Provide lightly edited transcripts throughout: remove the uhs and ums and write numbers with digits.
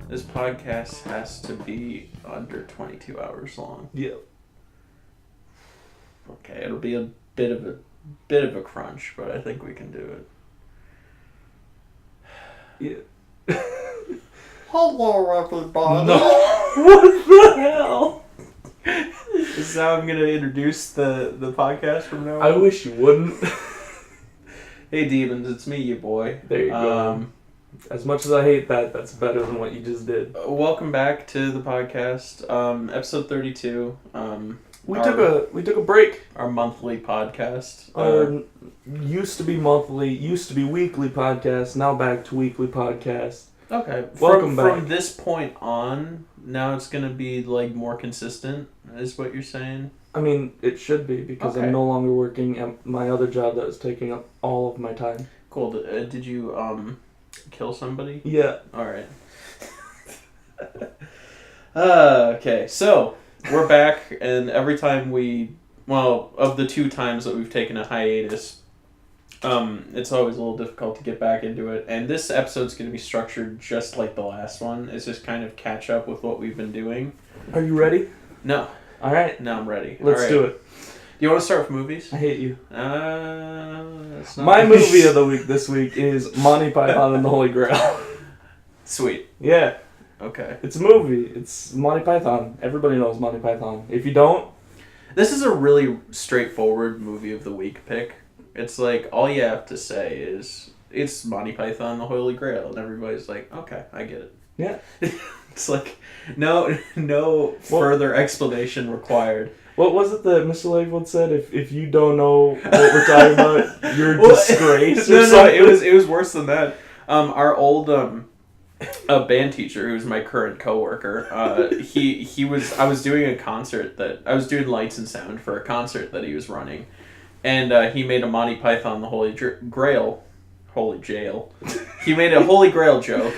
This podcast has to be under 22 hours long. Yep. Okay, it'll be a bit of a crunch, but I think we can do Yeah. Hello, everybody. No. What the hell? This is how I'm gonna introduce the podcast from now on. I wish you wouldn't. Hey, demons, it's me, you boy. There you go. As much as I hate that, that's better than what you just did. Welcome back to the podcast, episode 32. We took a break. Our monthly podcast. Our used to be monthly, used to be weekly podcast. Now back to weekly podcast. Okay. Welcome back. From this point on, now it's gonna be like more consistent. Is what you're saying? I mean, it should be because Okay. I'm no longer working at my other job that was taking up all of my time. Cool. Did you kill somebody? Yeah. All right. Okay, so we're back, and every time of the two times that we've taken a hiatus, it's always a little difficult to get back into it. And this episode's going to be structured just like the last one. It's just kind of catch up with what we've been doing. Are you ready? No. All right. No, I'm ready. Let's do it. Do you want to start with movies? I hate you. That's not My movie of the week this week is Monty Python and the Holy Grail. Sweet. Yeah. Okay. It's a movie. It's Monty Python. Everybody knows Monty Python. If you don't... This is a really straightforward movie of the week pick. It's like, all you have to say is, it's Monty Python and the Holy Grail, and everybody's like, okay, I get it. Yeah. It's like, no further explanation required. What was it that Mr. Lakewood said? If you don't know what we're talking about, you're a disgrace or something? It was worse than that. Our old band teacher, who's my current coworker, I was doing a concert I was doing lights and sound for a concert that he was running, and he made a Monty Python the Holy Grail, Holy Jail. He made a Holy Grail joke.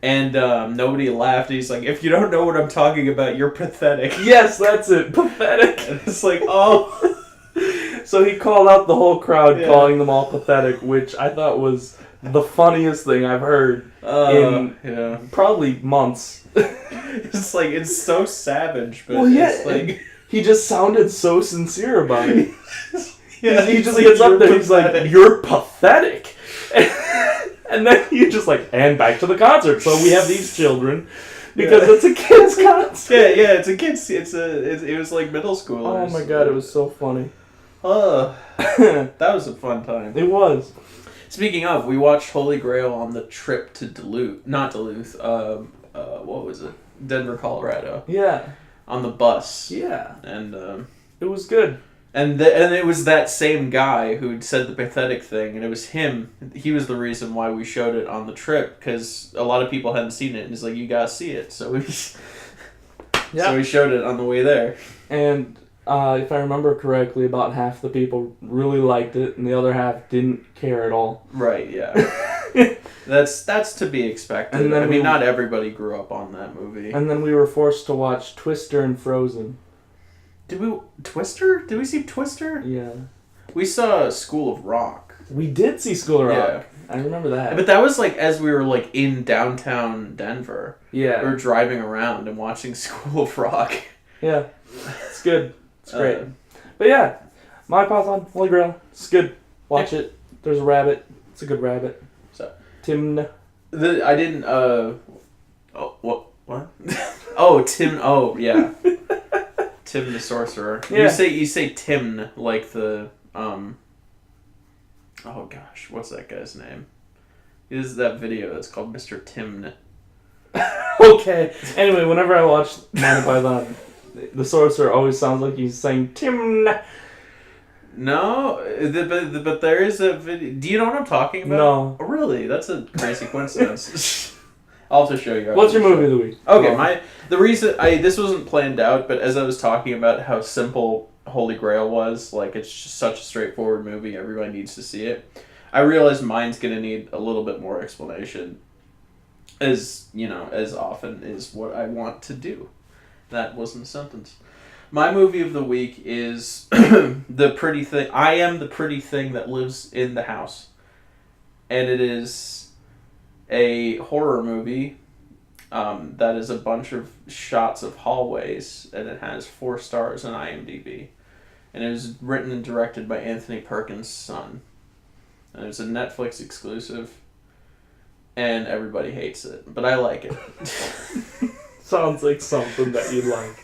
And nobody laughed. He's like, if you don't know what I'm talking about, you're pathetic. Yes, that's it. Pathetic. And it's like, oh. So he called out the whole crowd, Yeah. calling them all pathetic, which I thought was the funniest thing I've heard in probably months. It's like, it's so savage, but Well, yeah, it's like... He just sounded so sincere about it. Yeah, he just gets up there, he's like, you're pathetic. And then you just like, and back to the concert. So we have these children because it's a kid's concert. Yeah, it's a kid's. It was like middle schoolers. Oh my god, it was so funny. That was a fun time. It was. Speaking of, we watched Holy Grail on the trip to not Duluth. What was it? Denver, Colorado. Yeah. On the bus. Yeah. And it was good. And it was that same guy who'd said the pathetic thing, and it was him. He was the reason why we showed it on the trip, because a lot of people hadn't seen it, and he's like, you gotta see it. So we showed it on the way there. And if I remember correctly, about half the people really liked it, and the other half didn't care at all. Right, yeah. That's to be expected. And then I mean, not everybody grew up on that movie. And then we were forced to watch Twister and Frozen. Twister? Did we see Twister? Yeah. We saw School of Rock. We did see School of Rock. Yeah. I remember that. But that was like as we were like in downtown Denver. Yeah. We were driving around and watching School of Rock. Yeah. It's good. It's great. But yeah, Monty Python, Holy Grail. It's good. Watch it. There's a rabbit. It's a good rabbit. So Timn. I didn't what? Oh, Tim. Oh, yeah. Tim the Sorcerer. Yeah. You say Tim like the oh gosh, what's that guy's name? It is that video that's called Mr. Timn. Okay. Anyway, whenever I watch Monty Python, the sorcerer always sounds like he's saying Tim. No, but there is a video. Do you know what I'm talking about? No. Oh, really? That's a crazy coincidence. I'll have to show you. What's your movie of the week? Okay, the reason this wasn't planned out, but as I was talking about how simple Holy Grail was, like it's just such a straightforward movie, everybody needs to see it. I realized mine's gonna need a little bit more explanation, as often is what I want to do. That wasn't a sentence. My movie of the week is The Pretty Thing. I am the pretty thing that lives in the house, and it is a horror movie that is a bunch of shots of hallways, and it has 4 stars on IMDb. And it was written and directed by Anthony Perkins' son. And it was a Netflix exclusive, and everybody hates it, but I like it. Sounds like something that you'd like.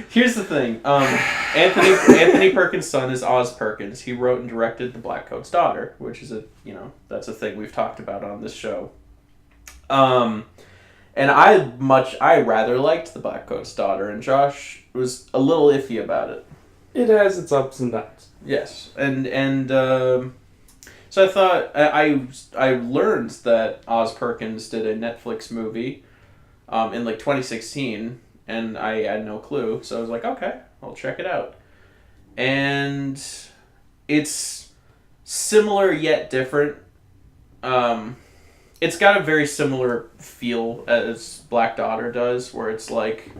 Here's the thing. Anthony Perkins' son is Oz Perkins. He wrote and directed The Black Coat's Daughter, which is that's a thing we've talked about on this show. And I rather liked The Black Coat's Daughter, and Josh was a little iffy about it. It has its ups and downs. Yes, and so I thought I learned that Oz Perkins did a Netflix movie, in like 2016, and I had no clue. So I was like, okay, I'll check it out, and it's similar yet different. It's got a very similar feel as Black Daughter does, where it's like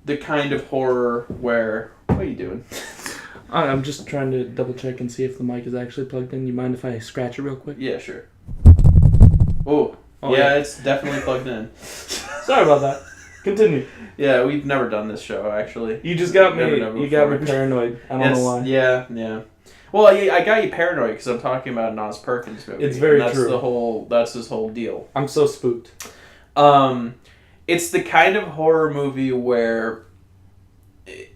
the kind of horror where... What are you doing? I'm just trying to double check and see if the mic is actually plugged in. You mind if I scratch it real quick? Yeah, sure. Oh yeah, it's definitely plugged in. Sorry about that. Continue. Yeah, we've never done this show, actually. You just got me. You got me paranoid. I don't know why. Yeah. Well, I got you paranoid because I'm talking about an Oz Perkins movie. It's very true. That's his whole deal. I'm so spooked. It's the kind of horror movie where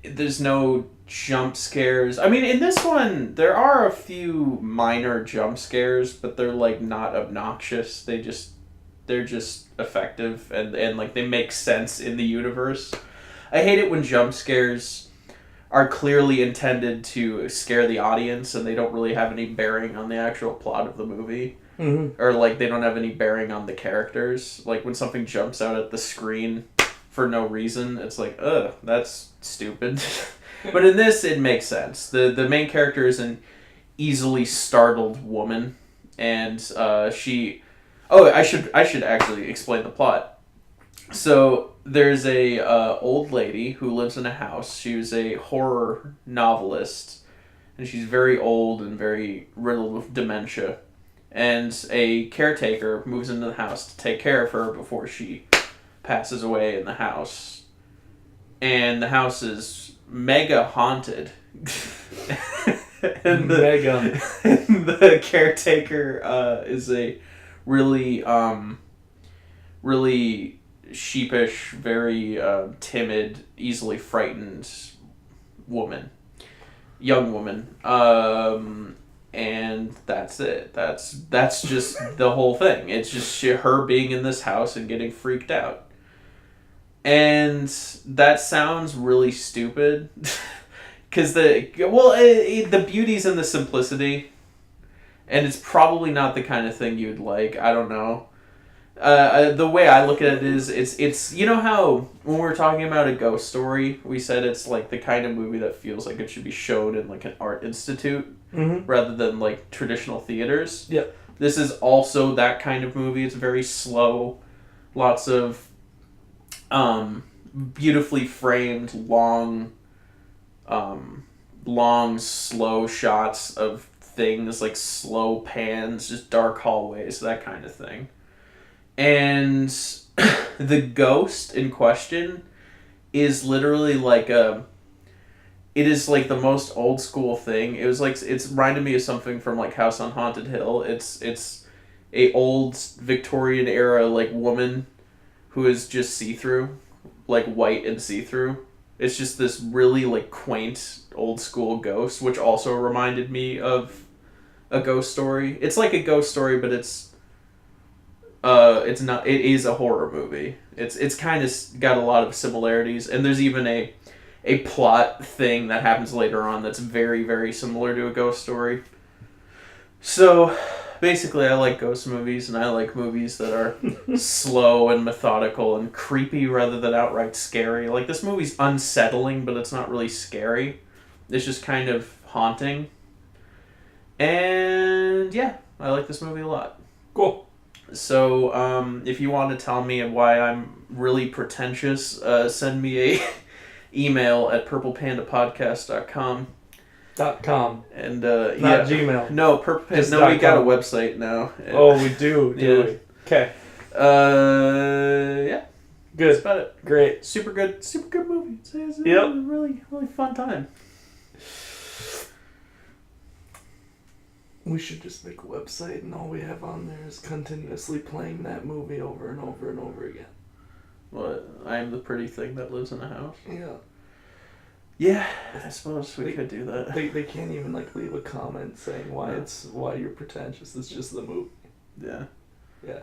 there's no jump scares. I mean, in this one, there are a few minor jump scares, but they're like not obnoxious. They're just effective and like they make sense in the universe. I hate it when jump scares are clearly intended to scare the audience and they don't really have any bearing on the actual plot of the movie. Mm-hmm. Or like they don't have any bearing on the characters. Like when something jumps out at the screen for no reason, it's like, ugh, that's stupid. But in this, it makes sense. The main character is an easily startled woman, and she... Oh, I should actually explain the plot. So there's a old lady who lives in a house. She was a horror novelist, and she's very old and very riddled with dementia. And a caretaker moves into the house to take care of her before she passes away in the house. And the house is mega haunted. and the caretaker is a really really sheepish, very timid, easily frightened young woman. And that's it. That's just the whole thing. It's just her being in this house and getting freaked out. And that sounds really stupid. Because the beauty's in the simplicity. And it's probably not the kind of thing you'd like. I don't know. The way I look at it is, it's you know how when we were talking about a ghost story, we said it's like the kind of movie that feels like it should be shown in like an art institute rather than like traditional theaters. Yeah. This is also that kind of movie. It's very slow, lots of beautifully framed, long, slow shots of things, like slow pans, just dark hallways, that kind of thing. And the ghost in question is literally like it is like the most old school thing. It was like, it's reminded me of something from like House on Haunted Hill. It's a old Victorian era like woman who is just see-through, like white and see-through. It's just this really like quaint old school ghost, which also reminded me of a ghost story. It's like a ghost story, but it's not. It is a horror movie. It's kind of got a lot of similarities, and there's even a plot thing that happens later on that's very, very similar to a ghost story. So basically, I like ghost movies, and I like movies that are slow and methodical and creepy rather than outright scary. Like, this movie's unsettling, but it's not really scary. It's just kind of haunting. And yeah, I like this movie a lot. Cool. So, if you want to tell me why I'm really pretentious, send me a email at purplepandapodcast.com. .com. And Not Gmail. No, Purple Panda. No, we got a website now. Oh, we do. We? Okay. Yeah. Good. That's about it. Great. Super good movie. It's a Yep. really, really fun time. We should just make a website and all we have on there is continuously playing that movie over and over and over again. What? I am the pretty thing that lives in a house? Yeah. Yeah, I suppose we could do that. They can't even like leave a comment saying why you're pretentious. It's just the movie. Yeah. Yeah.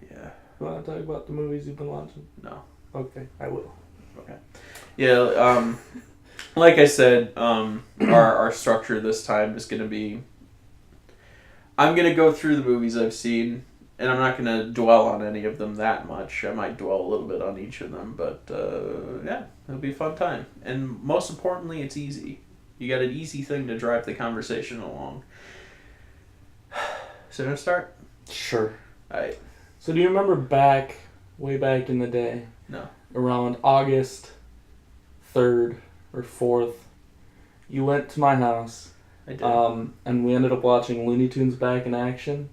Yeah. You want to talk about the movies you've been watching? No. Okay, I will. Okay. Yeah, like I said, our structure this time is going to be... I'm going to go through the movies I've seen, and I'm not going to dwell on any of them that much. I might dwell a little bit on each of them, but yeah, it'll be a fun time. And most importantly, it's easy. You got an easy thing to drive the conversation along. So, gonna start? Sure. Alright. So do you remember way back in the day? No. Around August 3rd or 4th, you went to my house. I did. And we ended up watching Looney Tunes Back in Action.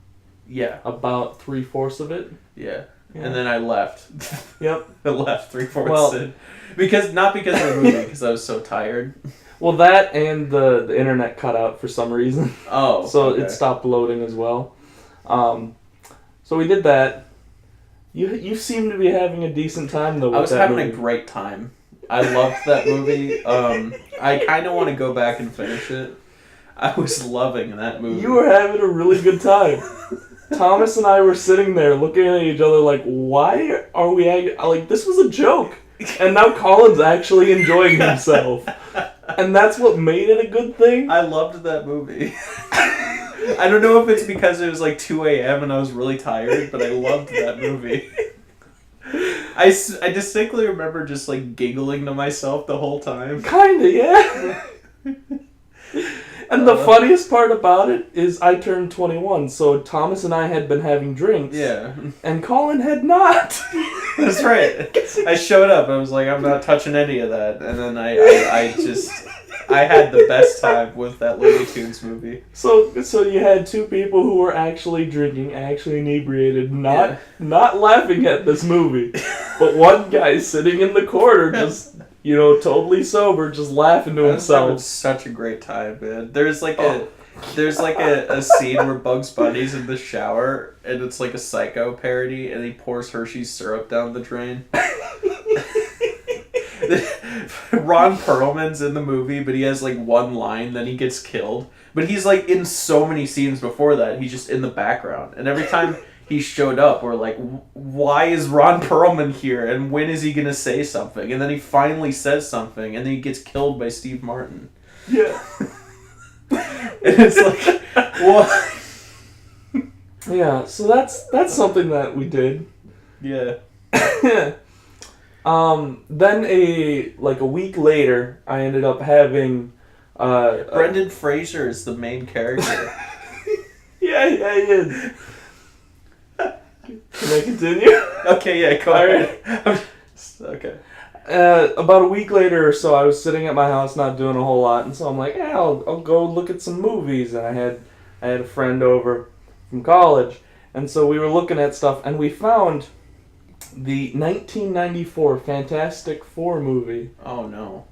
Yeah. About 3/4 of it. Yeah. Yeah. And then I left. Yep. I left 3/4 in. Not because of the movie, because I was so tired. Well, that and the internet cut out for some reason. Oh. So okay. it stopped loading as well. So we did that. You seem to be having a decent time though with I was that having movie. a great time. I loved that movie. I kind of want to go back and finish it. I was loving that movie. You were having a really good time. Thomas and I were sitting there looking at each other like, why are we like, this was a joke. And now Colin's actually enjoying himself. And that's what made it a good thing. I loved that movie. I don't know if it's because it was like 2 a.m. and I was really tired, but I loved that movie. I distinctly remember just like giggling to myself the whole time. Kinda, yeah. And the funniest part about it is I turned 21, so Thomas and I had been having drinks. Yeah. And Colin had not. That's right. I showed up. I was like, I'm not touching any of that. And then I had the best time with that Looney Tunes movie. So you had two people who were actually drinking, actually inebriated, not laughing at this movie. But one guy sitting in the corner just, totally sober, just laughing to I was having himself. such a great time, man. There's like a scene where Bugs Bunny's in the shower and it's like a Psycho parody and he pours Hershey's syrup down the drain. Ron Perlman's in the movie, but he has like one line, then he gets killed. But he's like in so many scenes before that, he's just in the background. And every time he showed up, we're like, why is Ron Perlman here? And when is he going to say something? And then he finally says something, and then he gets killed by Steve Martin. Yeah. And it's like, what? Yeah, so that's something that we did. Yeah. Then a week later, I ended up having Brendan Fraser is the main character. Yeah, he is. Can I continue? Okay, yeah, go ahead. Okay. About a week later or so, I was sitting at my house not doing a whole lot, and so I'm like, yeah, I'll go look at some movies. And I had a friend over from college, and so we were looking at stuff, and we found the 1994 Fantastic Four movie. Oh, no.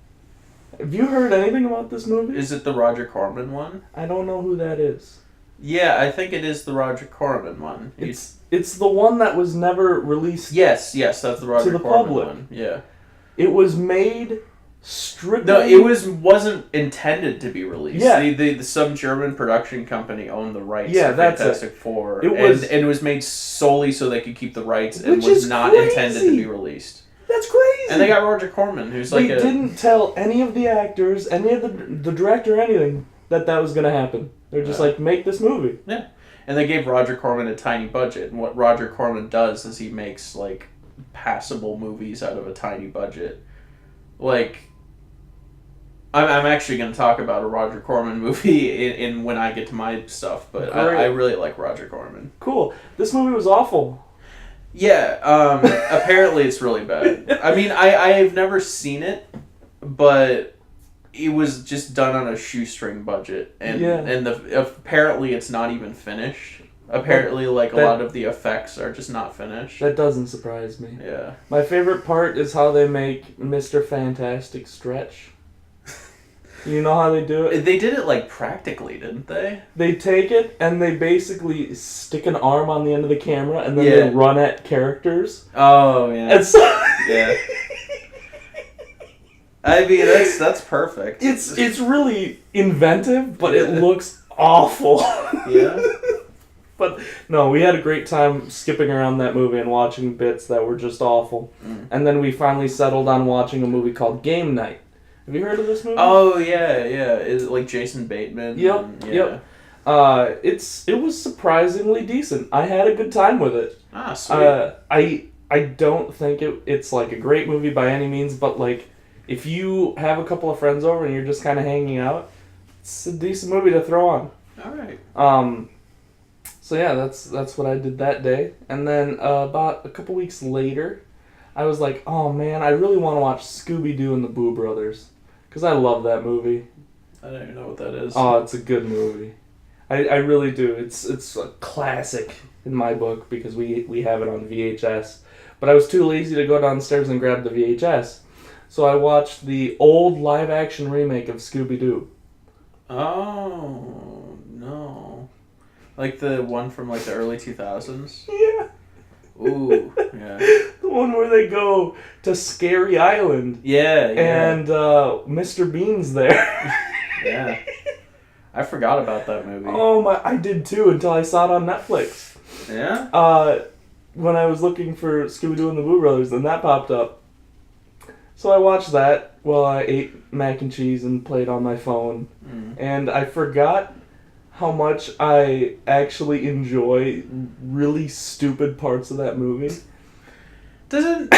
Have you heard anything about this movie? Is it the Roger Corman one? I don't know who that is. Yeah, I think it is the Roger Corman one. It's the one that was never released. Yes, that's the Roger to the Corman public. one. Yeah. It was made strictly... No, it wasn't intended to be released. Yeah. Some German production company owned the rights Yeah, to that's Fantastic Four. and it was made solely so they could keep the rights and Which was is not crazy. intended to be released. That's crazy! And they got Roger Corman, who's They didn't tell any of the actors, any of the director, anything, that was going to happen. They're just like, make this movie. Yeah. And they gave Roger Corman a tiny budget. And what Roger Corman does is he makes, like, passable movies out of a tiny budget. Like, I'm actually going to talk about a Roger Corman movie in when I get to my stuff, but I really like Roger Corman. Cool. This movie was awful. Yeah, apparently it's really bad. I mean, I've never seen it, but it was just done on a shoestring budget, and apparently it's not even finished. Apparently, like, a lot of the effects are just not finished. That doesn't surprise me. Yeah. My favorite part is how they make Mr. Fantastic stretch. You know how they do it? They did it, like, practically, didn't they? They take it and they basically stick an arm on the end of the camera and then they run at characters. Oh, yeah. And so yeah. I mean, that's perfect. It's really inventive, but it looks awful. Yeah. But no, we had a great time skipping around that movie and watching bits that were just awful. And then we finally settled on watching a movie called Game Night. Have you heard of this movie? Oh, yeah. Is it like Jason Bateman? Yep. Yep. It was surprisingly decent. I had a good time with it. Ah, sweet. I don't think it's like a great movie by any means, but like if you have a couple of friends over and you're just kind of hanging out, it's a decent movie to throw on. All right. So yeah, that's what I did that day. And then about a couple weeks later, I was like, oh man, I really want to watch Scooby-Doo and the Boo Brothers. Because I love that movie. I don't even know what that is. Oh, it's a good movie. I really do. It's a classic in my book because we have it on VHS. But I was too lazy to go downstairs and grab the VHS. So I watched the old live-action remake of Scooby-Doo. Oh, no. Like the one from like the early 2000s? Yeah. Ooh, yeah. The one where they go to Scary Island. Yeah. And Mr. Bean's there. Yeah. I forgot about that movie. Oh my, I did too until I saw it on Netflix. Yeah? When I was looking for Scooby-Doo and the Boo Brothers, then that popped up. So I watched that while I ate mac and cheese and played on my phone. And I forgot how much I actually enjoy really stupid parts of that movie. Isn't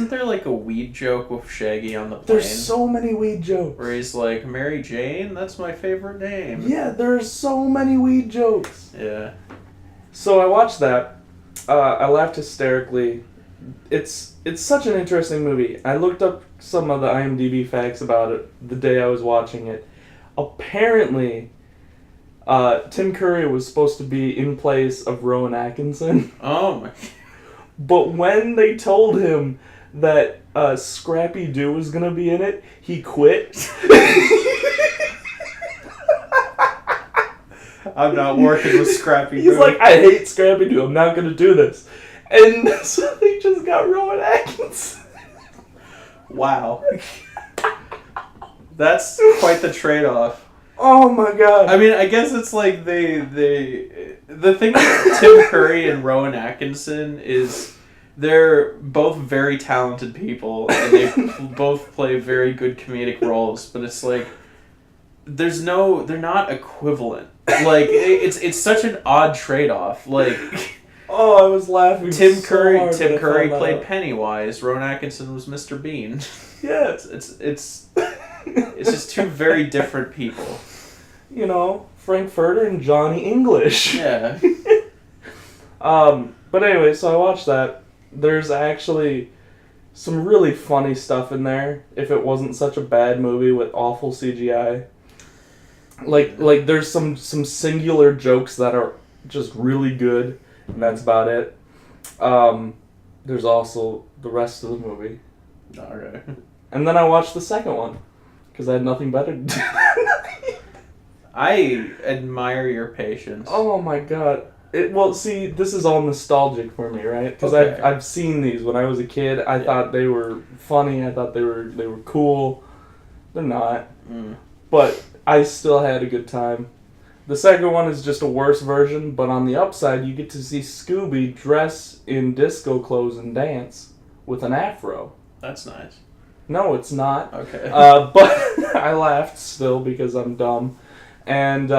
there like a weed joke with Shaggy on the plane? There's so many weed jokes. Where he's like, Mary Jane? That's my favorite name. Yeah, there's so many weed jokes. Yeah. So I watched that. I laughed hysterically. It's such an interesting movie. I looked up some of the IMDb facts about it the day I was watching it. Apparently, Tim Curry was supposed to be in place of Rowan Atkinson. Oh my. But when they told him that Scrappy Doo was going to be in it, he quit. I'm not working with Scrappy Doo. He's like, I hate Scrappy Doo. I'm not going to do this. And so they just got Rowan Atkinson. Wow. That's quite the trade-off. Oh my god. I mean, I guess it's like the thing with Tim Curry and Rowan Atkinson is they're both very talented people and they both play very good comedic roles, but it's like they're not equivalent. Like it's such an odd trade-off. Like oh, I was laughing. Tim Curry played Pennywise. Rowan Atkinson was Mr. Bean. Yeah, it's just two very different people. You know, Frankfurter and Johnny English. Yeah. But anyway, so I watched that. There's actually some really funny stuff in there. If it wasn't such a bad movie with awful CGI, like there's some singular jokes that are just really good. And that's about it. There's also the rest of the movie. Okay. And then I watched the second one because I had nothing better to do. I admire your patience. Oh my god. Well, see, this is all nostalgic for me, right? Because Okay. I've seen these when I was a kid. I thought they were funny. I thought they were cool. They're not. But I still had a good time. The second one is just a worse version, but on the upside, you get to see Scooby dress in disco clothes and dance with an afro. That's nice. No, it's not. Okay. But I laughed still because I'm dumb. And,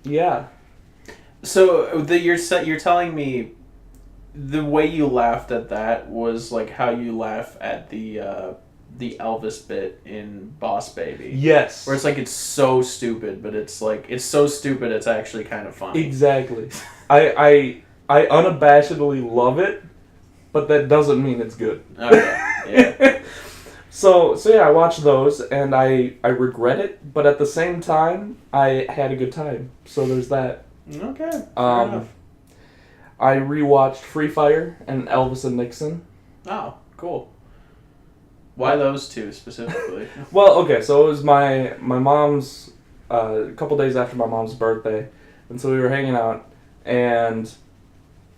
yeah. So you're telling me the way you laughed at that was like how you laugh at the Elvis bit in Boss Baby. Yes. Where it's like it's so stupid, but it's like it's so stupid it's actually kind of funny. Exactly. I unabashedly love it, but that doesn't mean it's good. Okay. Yeah. So yeah, I watched those and I regret it, but at the same time I had a good time. So there's that. Okay. Fair Um, enough. I rewatched Free Fire and Elvis and Nixon. Oh, cool. Why those two specifically? Well, okay, so it was my mom's, a couple days after my mom's birthday, and so we were hanging out, and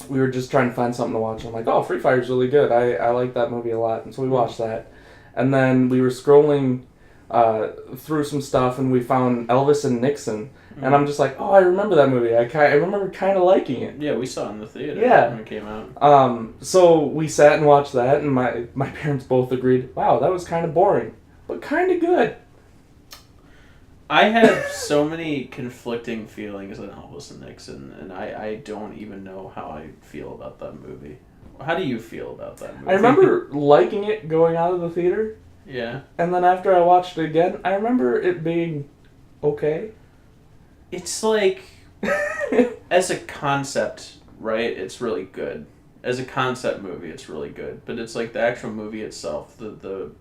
we were just trying to find something to watch. And I'm like, oh, Free Fire's really good. I like that movie a lot, and so we watched that. And then we were scrolling through some stuff, and we found Elvis and Nixon, and I'm just like, oh, I remember that movie. I remember kind of liking it. Yeah, we saw it in the theater when it came out. So we sat and watched that, and my parents both agreed, wow, that was kind of boring, but kind of good. I had so many conflicting feelings on Elvis and Nixon, and I don't even know how I feel about that movie. How do you feel about that movie? I remember liking it going out of the theater, Yeah. and then after I watched it again, I remember it being okay. It's like, as a concept, right, it's really good. As a concept movie, it's really good. But it's like the actual movie itself, the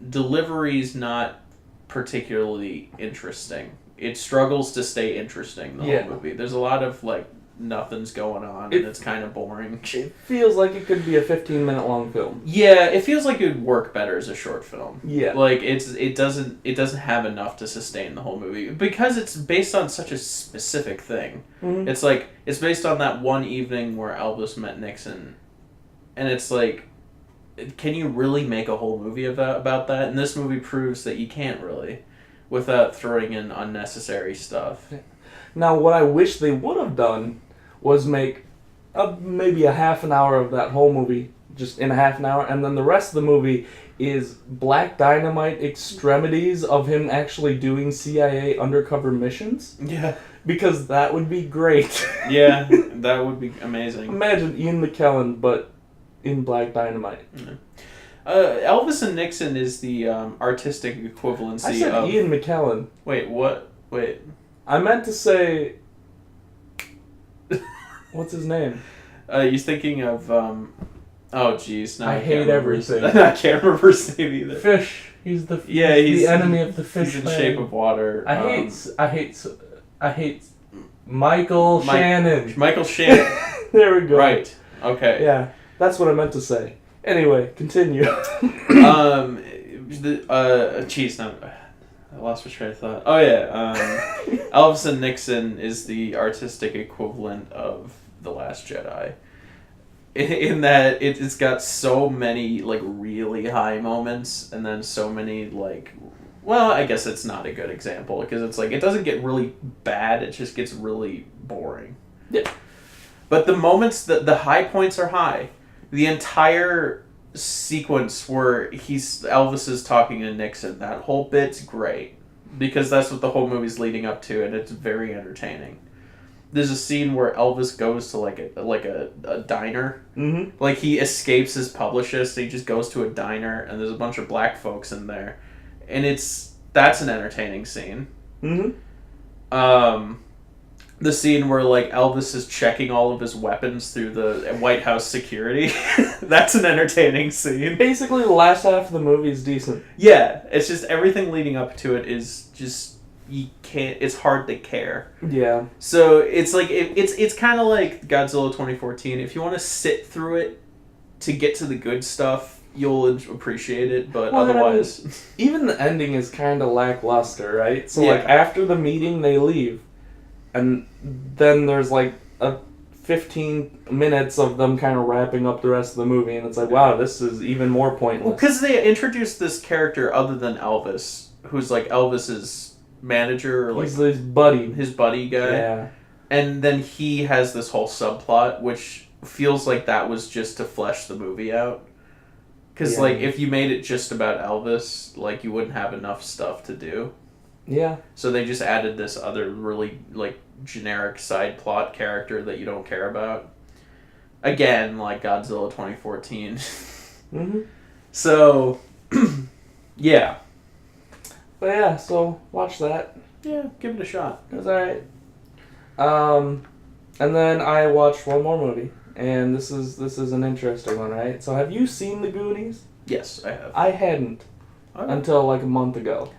delivery's not particularly interesting. It struggles to stay interesting, the whole movie. There's a lot of, like, nothing's going on, and it's kind of boring. It feels like it could be a 15-minute long film. Yeah, it feels like it would work better as a short film. Yeah. Like, it doesn't have enough to sustain the whole movie. Because it's based on such a specific thing. Mm-hmm. It's like, it's based on that one evening where Elvis met Nixon. And it's like, can you really make a whole movie about that? And this movie proves that you can't really, without throwing in unnecessary stuff. Now, what I wish they would have done was make maybe a half an hour of that whole movie, just in a half an hour, and then the rest of the movie is Black Dynamite extremities of him actually doing CIA undercover missions. Yeah. Because that would be great. Yeah, that would be amazing. Imagine Ian McKellen, but in Black Dynamite. Yeah. Elvis and Nixon is the artistic equivalency I said of... Ian McKellen. Wait, what? Wait. I meant to say... What's his name? You're thinking of... Oh, jeez. I hate everything. I can't remember his name either. Fish. He's the he's the enemy of the fish. He's in Shape of Water. I hate Michael Shannon. Michael Shannon. There we go. Right. Okay. Yeah, that's what I meant to say. Anyway, continue. Jeez, no, I lost my train of thought. Oh yeah, Elvis and Nixon is the artistic equivalent of The Last Jedi. In that it's got so many like really high moments, and then so many like, well, I guess it's not a good example because it's like it doesn't get really bad; it just gets really boring. Yeah. But the moments, the high points are high. The entire sequence where Elvis is talking to Nixon, that whole bit's great because that's what the whole movie's leading up to, and it's very entertaining. There's a scene where Elvis goes to like a diner. Mm-hmm. Like he escapes his publicist, he just goes to a diner, and there's a bunch of black folks in there, and that's an entertaining scene. Mm-hmm. The scene where like Elvis is checking all of his weapons through the White House security, that's an entertaining scene. Basically, the last half of the movie is decent. Yeah, it's just everything leading up to it is just you can't. It's hard to care. Yeah. So it's like it's kind of like Godzilla 2014. If you want to sit through it to get to the good stuff, you'll appreciate it. But otherwise, I mean, even the ending is kind of lackluster, right? So Yeah. like after the meeting, they leave, and then there's like a 15 minutes of them kind of wrapping up the rest of the movie, and it's like, wow, this is even more pointless. well, because they introduced this character other than Elvis, who's like Elvis's manager, or like he's his buddy. his buddy guy. Yeah. And then he has this whole subplot, which feels like that was just to flesh the movie out. Because, Yeah. like, if you made it just about Elvis, like, you wouldn't have enough stuff to do. Yeah. So they just added this other really, like, generic side plot character that you don't care about. Again, like Godzilla 2014. Mm-hmm. So, yeah. But yeah, so watch that. Yeah, give it a shot. It was alright. And then I watched one more movie, and this is an interesting one, right? So have you seen The Goonies? Yes, I have. I hadn't Okay. until like a month ago.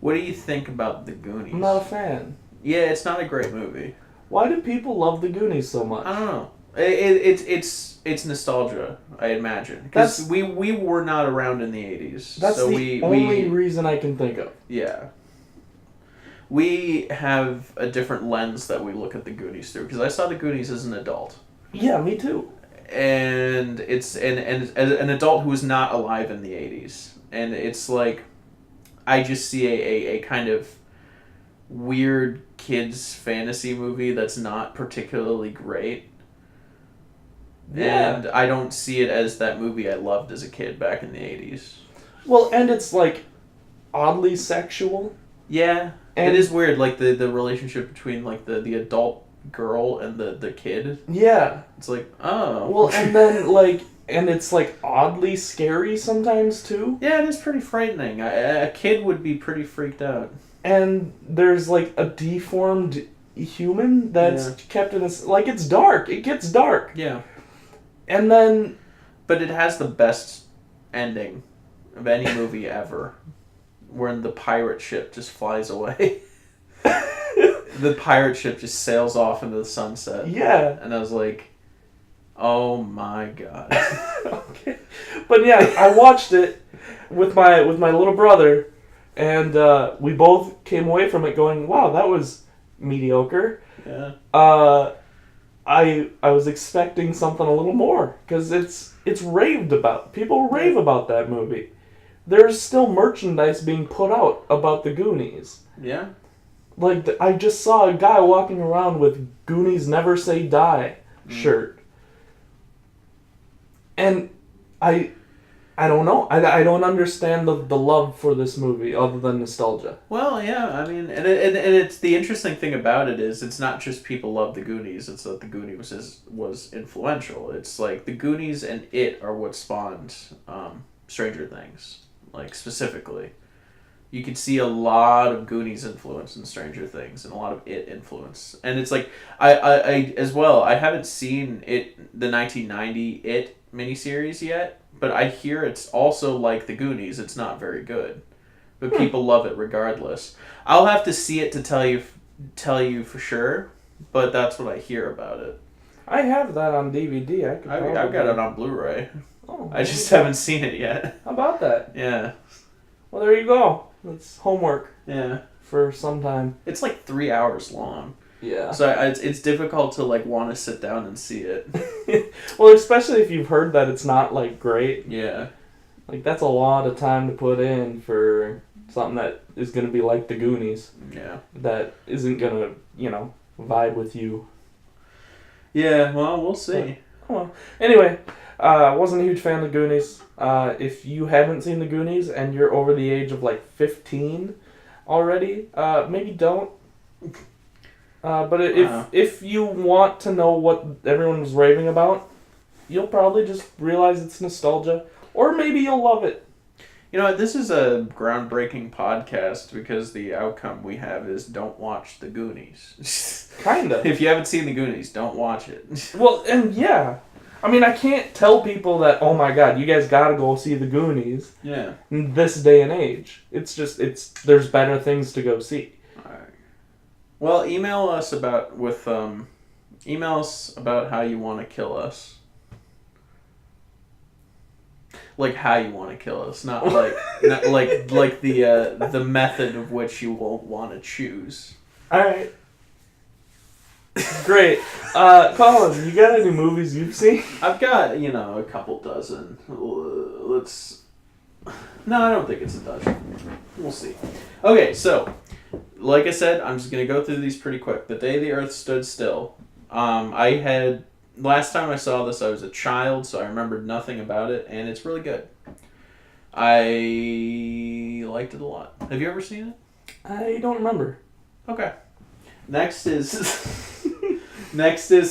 What do you think about The Goonies? I'm not a fan. Yeah, it's not a great movie. Why do people love the Goonies so much? I don't know. It's nostalgia, I imagine, because we were not around in the 80s. That's so the only reason I can think of. Yeah. We have a different lens that we look at the Goonies through, because I saw the Goonies as an adult. Yeah, me too. And it's and as an adult who was not alive in the 80s. And it's like, I just see a kind of weird kids fantasy movie that's not particularly great. Yeah. And I don't see it as that movie I loved as a kid back in the 80s. Well, and it's like oddly sexual. Yeah. And it is weird, like the relationship between like the adult girl and the kid. Yeah. It's like, oh. Well, and then like, and it's like oddly scary sometimes too. Yeah, it is pretty frightening. A kid would be pretty freaked out. And there's like a deformed human that's kept in this, like, it's dark. It gets dark. Yeah. And then... But it has the best ending of any movie ever. When the pirate ship just flies away. The pirate ship just sails off into the sunset. Yeah. And I was like, oh my god. Okay. But yeah, I watched it with my little brother, and we both came away from it going, wow, that was mediocre. Yeah. I was expecting something a little more, because it's raved about. People rave about that movie. There's still merchandise being put out about the Goonies. Yeah. Like, I just saw a guy walking around with Goonies Never Say Die shirt. And I don't know. I don't understand the love for this movie other than nostalgia. Well, yeah, I mean, and it's the interesting thing about it is it's not just people love the Goonies, it's that the Goonies was influential. It's like the Goonies and It are what spawned Stranger Things, like specifically. You could see a lot of Goonies influence in Stranger Things and a lot of It influence. And it's like, I as well, I haven't seen the 1990 It miniseries yet, but I hear it's also like the Goonies. It's not very good, but people love it regardless. I'll have to see it to tell you for sure, but that's what I hear about it. I have that on DVD. I've got it on Blu-ray. Oh, I just haven't seen it yet. How about that? Yeah. Well, there you go. That's homework. Yeah. For some time. It's like 3 hours long. Yeah. So it's difficult to like want to sit down and see it. Well, especially if you've heard that it's not like great. Yeah. Like, that's a lot of time to put in for something that is going to be like the Goonies. Yeah. That isn't going to, vibe with you. Yeah, well, we'll see. But, well, anyway, wasn't a huge fan of the Goonies. If you haven't seen the Goonies and you're over the age of like 15 already, maybe don't. But if you want to know what everyone was raving about, you'll probably just realize it's nostalgia, or maybe you'll love it. You know, this is a groundbreaking podcast because the outcome we have is don't watch the Goonies. Kinda. If you haven't seen the Goonies, don't watch it. Well, and yeah. I mean, I can't tell people that, oh my god, you guys gotta go see the Goonies. Yeah. In this day and age. It's just, there's better things to go see. Alright. Well, email us about how you want to kill us. Like how you want to kill us, not like the method of which you will want to choose. Alright. Great. Colin, you got any movies you've seen? I've got, a couple dozen. No, I don't think it's a dozen. We'll see. Okay, so, like I said, I'm just going to go through these pretty quick. The Day the Earth Stood Still. Last time I saw this, I was a child, so I remembered nothing about it, and it's really good. I liked it a lot. Have you ever seen it? I don't remember. Okay. Next is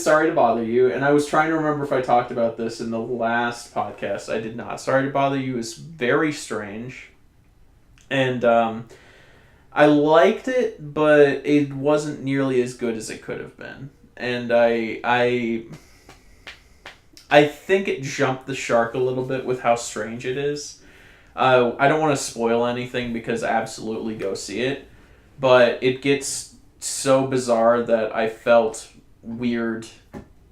Sorry to Bother You, and I was trying to remember if I talked about this in the last podcast. I did not. Sorry to Bother You is very strange, and I liked it, but it wasn't nearly as good as it could have been, and I think it jumped the shark a little bit with how strange it is. I don't want to spoil anything because absolutely go see it, but it gets so bizarre that I felt weird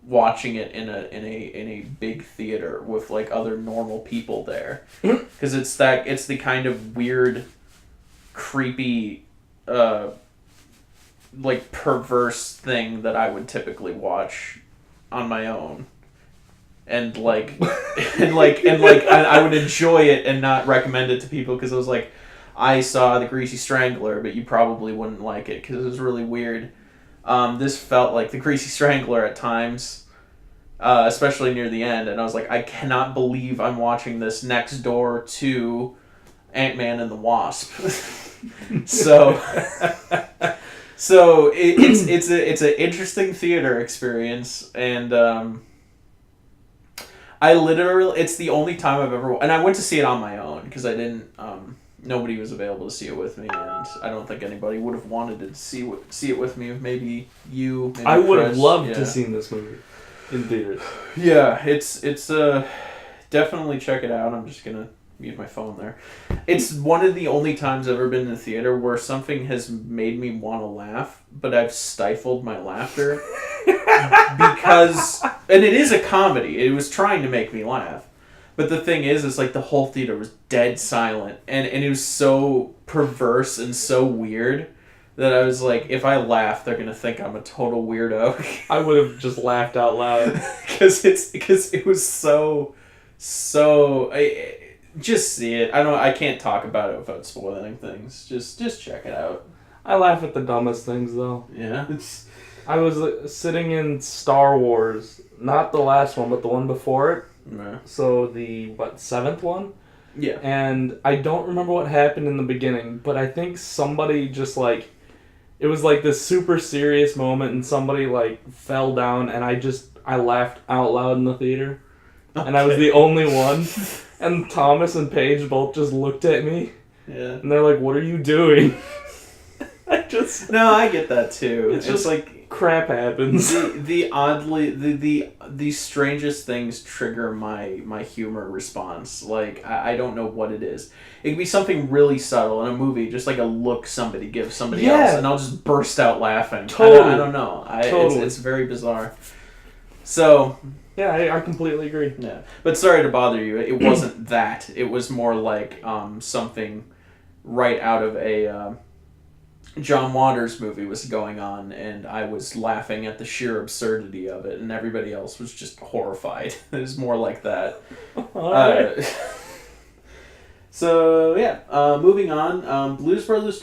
watching it in a big theater with like other normal people there, because it's the kind of weird, creepy, like perverse thing that I would typically watch on my own, and like I would enjoy it and not recommend it to people because it was like, I saw The Greasy Strangler, but you probably wouldn't like it because it was really weird. This felt like The Greasy Strangler at times, especially near the end, and I was like, I cannot believe I'm watching this next door to Ant-Man and the Wasp. So it's an interesting theater experience, and it's the only time I've ever, and I went to see it on my own because I didn't nobody was available to see it with me, and I don't think anybody would have wanted to see it with me. Maybe you. Maybe I would have Chris. loved to see this movie in theaters. Yeah, it's definitely check it out. I'm just gonna mute my phone there. It's one of the only times I've ever been in a theater where something has made me want to laugh, but I've stifled my laughter because, and it is a comedy. It was trying to make me laugh. But the thing is, it's like the whole theater was dead silent, and it was so perverse and so weird that I was like, if I laugh, they're gonna think I'm a total weirdo. I would have just laughed out loud because it was so. Just see it. I can't talk about it without spoiling things. Just check it out. I laugh at the dumbest things though. Yeah. I was sitting in Star Wars, not the last one, but the one before it. Yeah. So the 7th one? Yeah. And I don't remember what happened in the beginning, but I think somebody just like, it was like this super serious moment and somebody like fell down and I laughed out loud in the theater. Okay. And I was the only one. And Thomas and Paige both just looked at me. Yeah. And they're like, what are you doing? No, I get that too. It's just like crap happens. The strangest things trigger my humor response. Like I don't know what it is. It could be something really subtle in a movie, just like a look somebody gives somebody else, and I'll just burst out laughing. Totally. I don't know. Totally. It's very bizarre. So. Yeah, I completely agree. Yeah, but sorry to bother you. It wasn't that. It was more like something right out of a John Waters movie was going on, and I was laughing at the sheer absurdity of it, and everybody else was just horrified. It was more like that. So yeah, moving on. Blues Brothers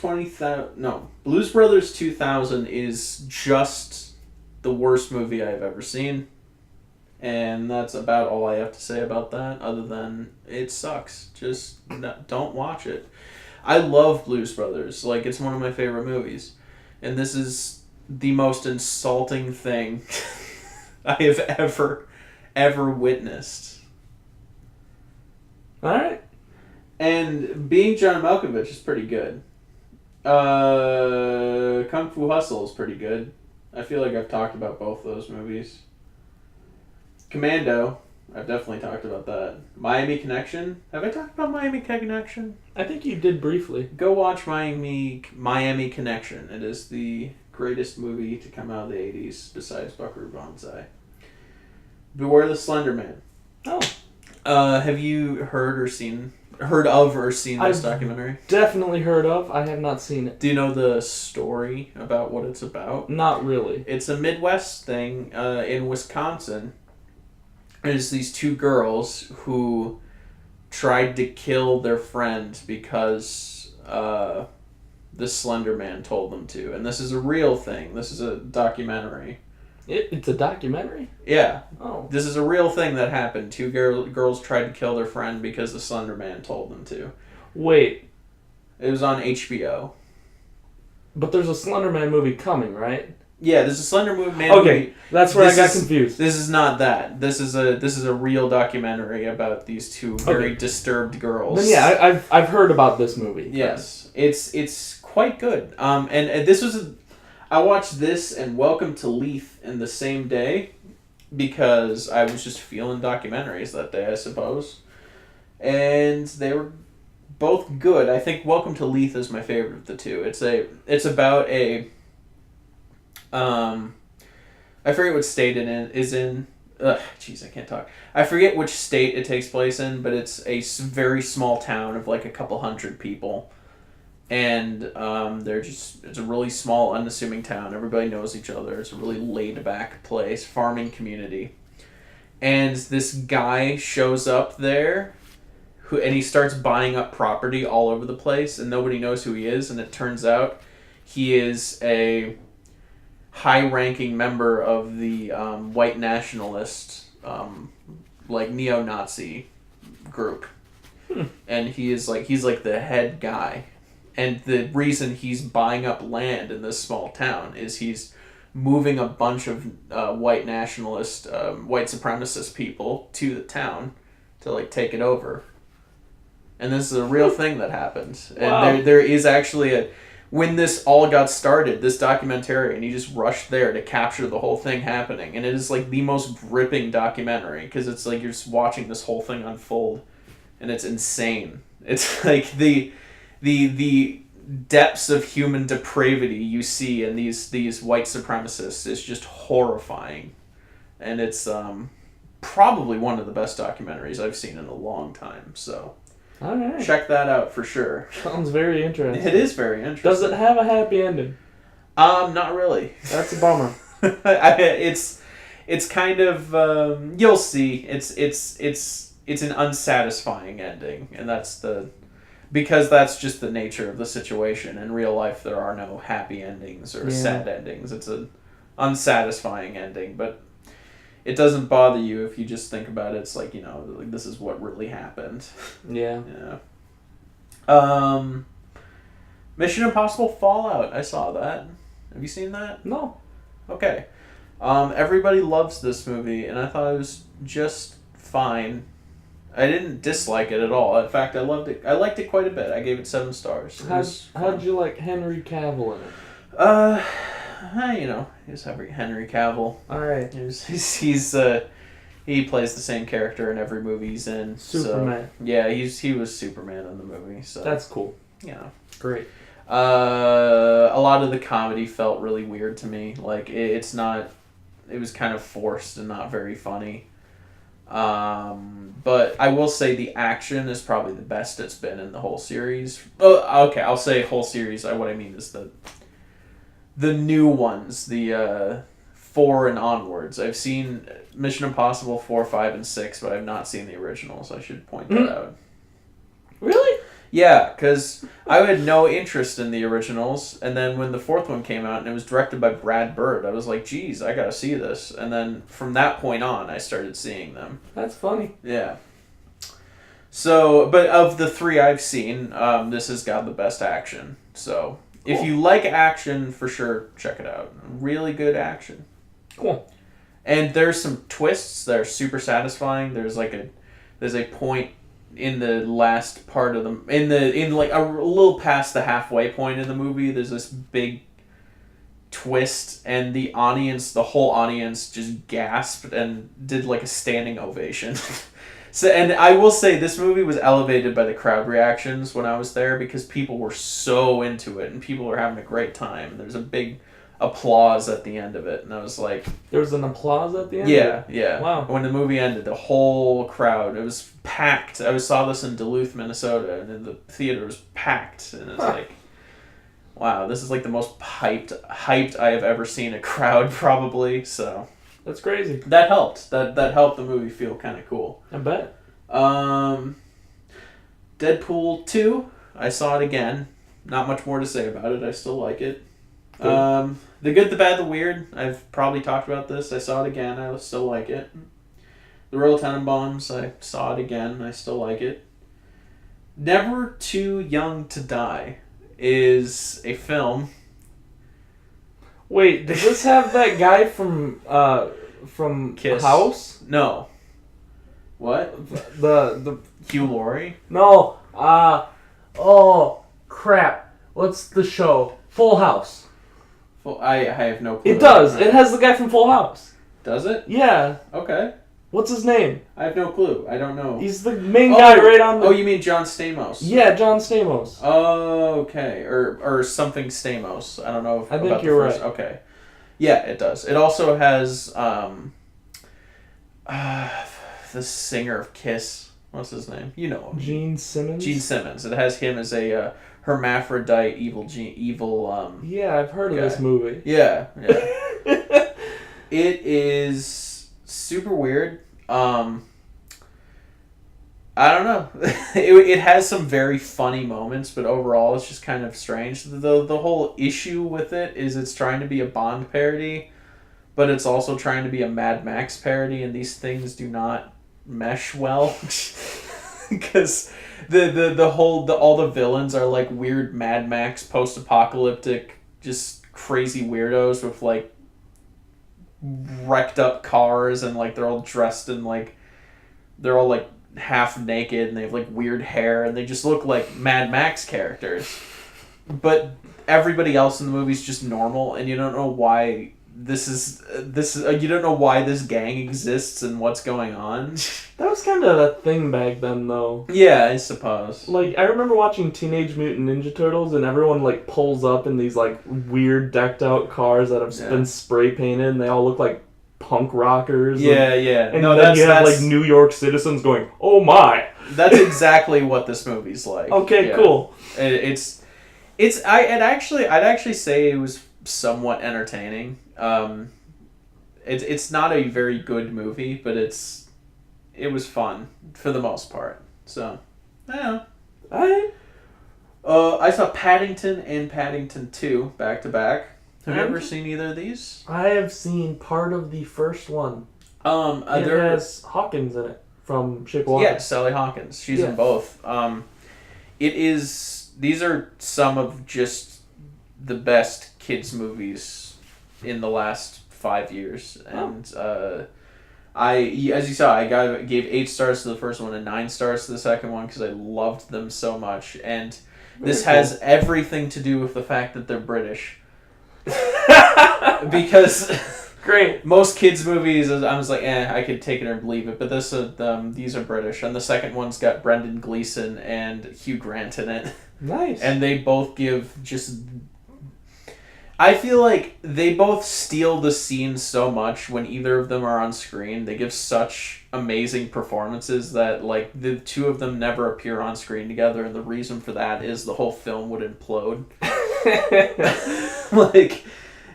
2000 is just the worst movie I've ever seen. And that's about all I have to say about that, other than it sucks. Just don't watch it. I love Blues Brothers. Like, it's one of my favorite movies. And this is the most insulting thing I have ever witnessed. Alright. And being John Malkovich is pretty good. Kung Fu Hustle is pretty good. I feel like I've talked about both those movies. Commando, I've definitely talked about that. Miami Connection, have I talked about Miami Connection? I think you did briefly. Go watch Miami Connection. It is the greatest movie to come out of the 80s besides Buckaroo Banzai. Beware the Slender Man. Oh. Have you heard of or seen this documentary? Definitely heard of. I have not seen it. Do you know the story about what it's about? Not really. It's a Midwest thing in Wisconsin. There's these two girls who tried to kill their friend because the Slender Man told them to. And this is a real thing. This is a documentary. It's a documentary? Yeah. Oh. This is a real thing that happened. Two girls tried to kill their friend because the Slender Man told them to. Wait. It was on HBO. But there's a Slender Man movie coming, right? Yeah, there's a Slender Man movie. Okay, that's where I got confused. This is not that. This is a real documentary about these two very disturbed girls. Then yeah, I've heard about this movie. Yes, it's quite good. And this was I watched this and Welcome to Leith in the same day because I was just feeling documentaries that day, I suppose, and they were both good. I think Welcome to Leith is my favorite of the two. It's about a I forget what state it is in. Jeez, I can't talk. I forget which state it takes place in, but it's a very small town of like a couple hundred people. And it's a really small, unassuming town. Everybody knows each other. It's a really laid back place, farming community. And this guy shows up there, and he starts buying up property all over the place, and nobody knows who he is. And it turns out he is a high-ranking member of the white nationalist, like neo-Nazi group, and he's like the head guy. And the reason he's buying up land in this small town is he's moving a bunch of white nationalist, white supremacist people to the town to like take it over. And this is a real thing that happened. Wow. And there is actually when this all got started, this documentarian, he just rushed there to capture the whole thing happening. And it is like the most gripping documentary because it's like you're just watching this whole thing unfold, and it's insane. It's like the depths of human depravity you see in these white supremacists is just horrifying. And it's probably one of the best documentaries I've seen in a long time. So all right. Check that out for sure. Sounds very interesting. It is very interesting. Does it have a happy ending? Not really. That's a bummer. It's kind of you'll see. It's an unsatisfying ending, and because that's just the nature of the situation. In real life, there are no happy endings or sad endings. It's an unsatisfying ending, but it doesn't bother you if you just think about it. It's like, like this is what really happened. Yeah. Yeah. Mission Impossible Fallout. I saw that. Have you seen that? No. Okay. Everybody loves this movie, and I thought it was just fine. I didn't dislike it at all. In fact, I loved it. I liked it quite a bit. I gave it 7 stars. How'd you like Henry Cavill in it? He's Henry Cavill. All right. He plays the same character in every movie he's in. Superman. So, yeah, he was Superman in the movie. So that's cool. Yeah. Great. A lot of the comedy felt really weird to me. Like it's not. It was kind of forced and not very funny. But I will say the action is probably the best it's been in the whole series. Oh, okay, I'll say whole series. What I mean is the new ones, the 4 and onwards. I've seen Mission Impossible 4, 5, and 6, but I've not seen the originals. I should point that out. Really? Yeah, because I had no interest in the originals, and then when the 4th one came out and it was directed by Brad Bird, I was like, geez, I gotta see this. And then from that point on, I started seeing them. That's funny. Yeah. So, but of the 3 I've seen, this has got the best action. So, cool. If you like action, for sure, check it out. Really good action. Cool. And there's some twists that are super satisfying. There's a point in the last part of in like a little past the halfway point in the movie, there's this big twist, and the whole audience just gasped and did like a standing ovation. So, and I will say this movie was elevated by the crowd reactions when I was there, because people were so into it and people were having a great time. There's a big applause at the end of it, and I was like, there was an applause at the end? Yeah. Wow. When the movie ended, the whole crowd, it was packed. I saw this in Duluth, Minnesota, and the theater was packed, and it's like, wow, this is like the most hyped I have ever seen a crowd, probably. So that's crazy. That helped. That helped the movie feel kind of cool. I bet. Deadpool 2, I saw it again. Not much more to say about it. I still like it. Good. The Good, the Bad, the Weird. I've probably talked about this. I saw it again. I still like it. The Royal Tenenbaums. I saw it again. I still like it. Never Too Young to Die is a film. Wait, does this have that guy from Kiss? House? No. What? The Hugh Laurie? No. Oh crap! What's the show? Full House. I have no clue. It does. It has the guy from Full House. Does it? Yeah. Okay. What's his name? I have no clue. I don't know. He's the main guy right on the... Oh, you mean John Stamos? Yeah, John Stamos. Oh, okay. Or something Stamos. I don't know. I think you're right. Okay. Yeah, it does. It also has the singer of Kiss. What's his name? You know him. Gene Simmons. Gene Simmons. It has him as a hermaphrodite Yeah, I've heard guy. of this movie. Yeah, yeah. It is super weird. I don't know. It has some very funny moments, but overall it's just kind of strange. The whole issue with it is it's trying to be a Bond parody, but it's also trying to be a Mad Max parody, and these things do not mesh well. Because all the villains are like weird Mad Max post-apocalyptic, just crazy weirdos with like wrecked up cars, and like they're all dressed in like they're all like half naked, and they have like weird hair, and they just look like Mad Max characters. But everybody else in the movie is just normal, and you don't know why you don't know why this gang exists and what's going on. That was kind of a thing back then, though. Yeah, I suppose. Like, I remember watching Teenage Mutant Ninja Turtles, and everyone, like, pulls up in these, like, weird decked-out cars that have been spray-painted, and they all look like punk rockers. Yeah, yeah. And then you have, like, New York citizens going, oh my! That's exactly what this movie's like. Okay, cool. I'd actually say it was somewhat entertaining. It's not a very good movie, but it was fun for the most part. So, yeah. I saw Paddington and Paddington 2 back to back. Have you ever seen either of these? I have seen part of the first one. It has Hawkins in it from Shape of Water. Yeah, Sally Hawkins. She's in both. These are some of just the best kids movies in the last 5 years, and as you saw, I gave 8 stars to the first one and 9 stars to the second one because I loved them so much, and this has everything to do with the fact that they're British. Because great, most kids movies, I was like, I could take it or leave it, but these are British, and the second one's got Brendan Gleeson and Hugh Grant in it. Nice. And they both give just... I feel like they both steal the scene so much when either of them are on screen. They give such amazing performances that, like, the two of them never appear on screen together, and the reason for that is the whole film would implode.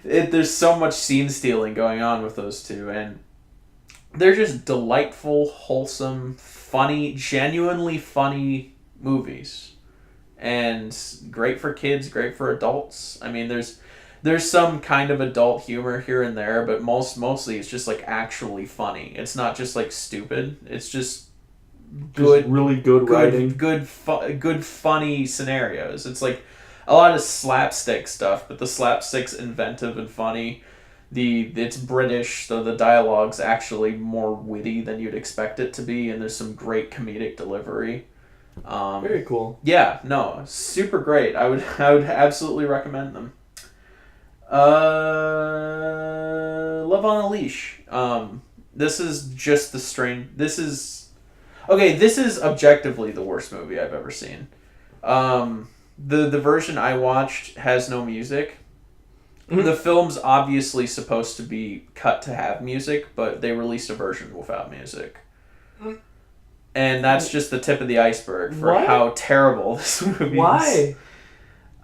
There's so much scene stealing going on with those two, and they're just delightful, wholesome, funny, genuinely funny movies. And great for kids, great for adults. I mean, there's some kind of adult humor here and there, but mostly it's just like actually funny. It's not just like stupid. It's just good, just really good writing, good funny scenarios. It's like a lot of slapstick stuff, but the slapstick's inventive and funny. It's British, so the dialogue's actually more witty than you'd expect it to be, and there's some great comedic delivery. Very cool. Yeah, no, super great. I would absolutely recommend them. Love on a Leash. This is just this is objectively the worst movie I've ever seen. The version I watched has no music. Mm-hmm. The film's obviously supposed to be cut to have music, but they released a version without music. Mm-hmm. And that's just the tip of the iceberg for how terrible this movie is.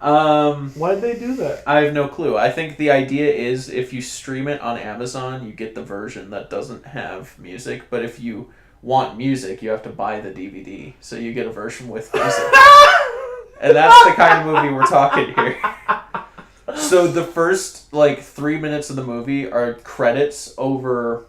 Why'd they do that? I have no clue. I think the idea is if you stream it on Amazon, you get the version that doesn't have music. But if you want music, you have to buy the DVD. So you get a version with music. And that's the kind of movie we're talking here. So the first, 3 minutes of the movie are credits over...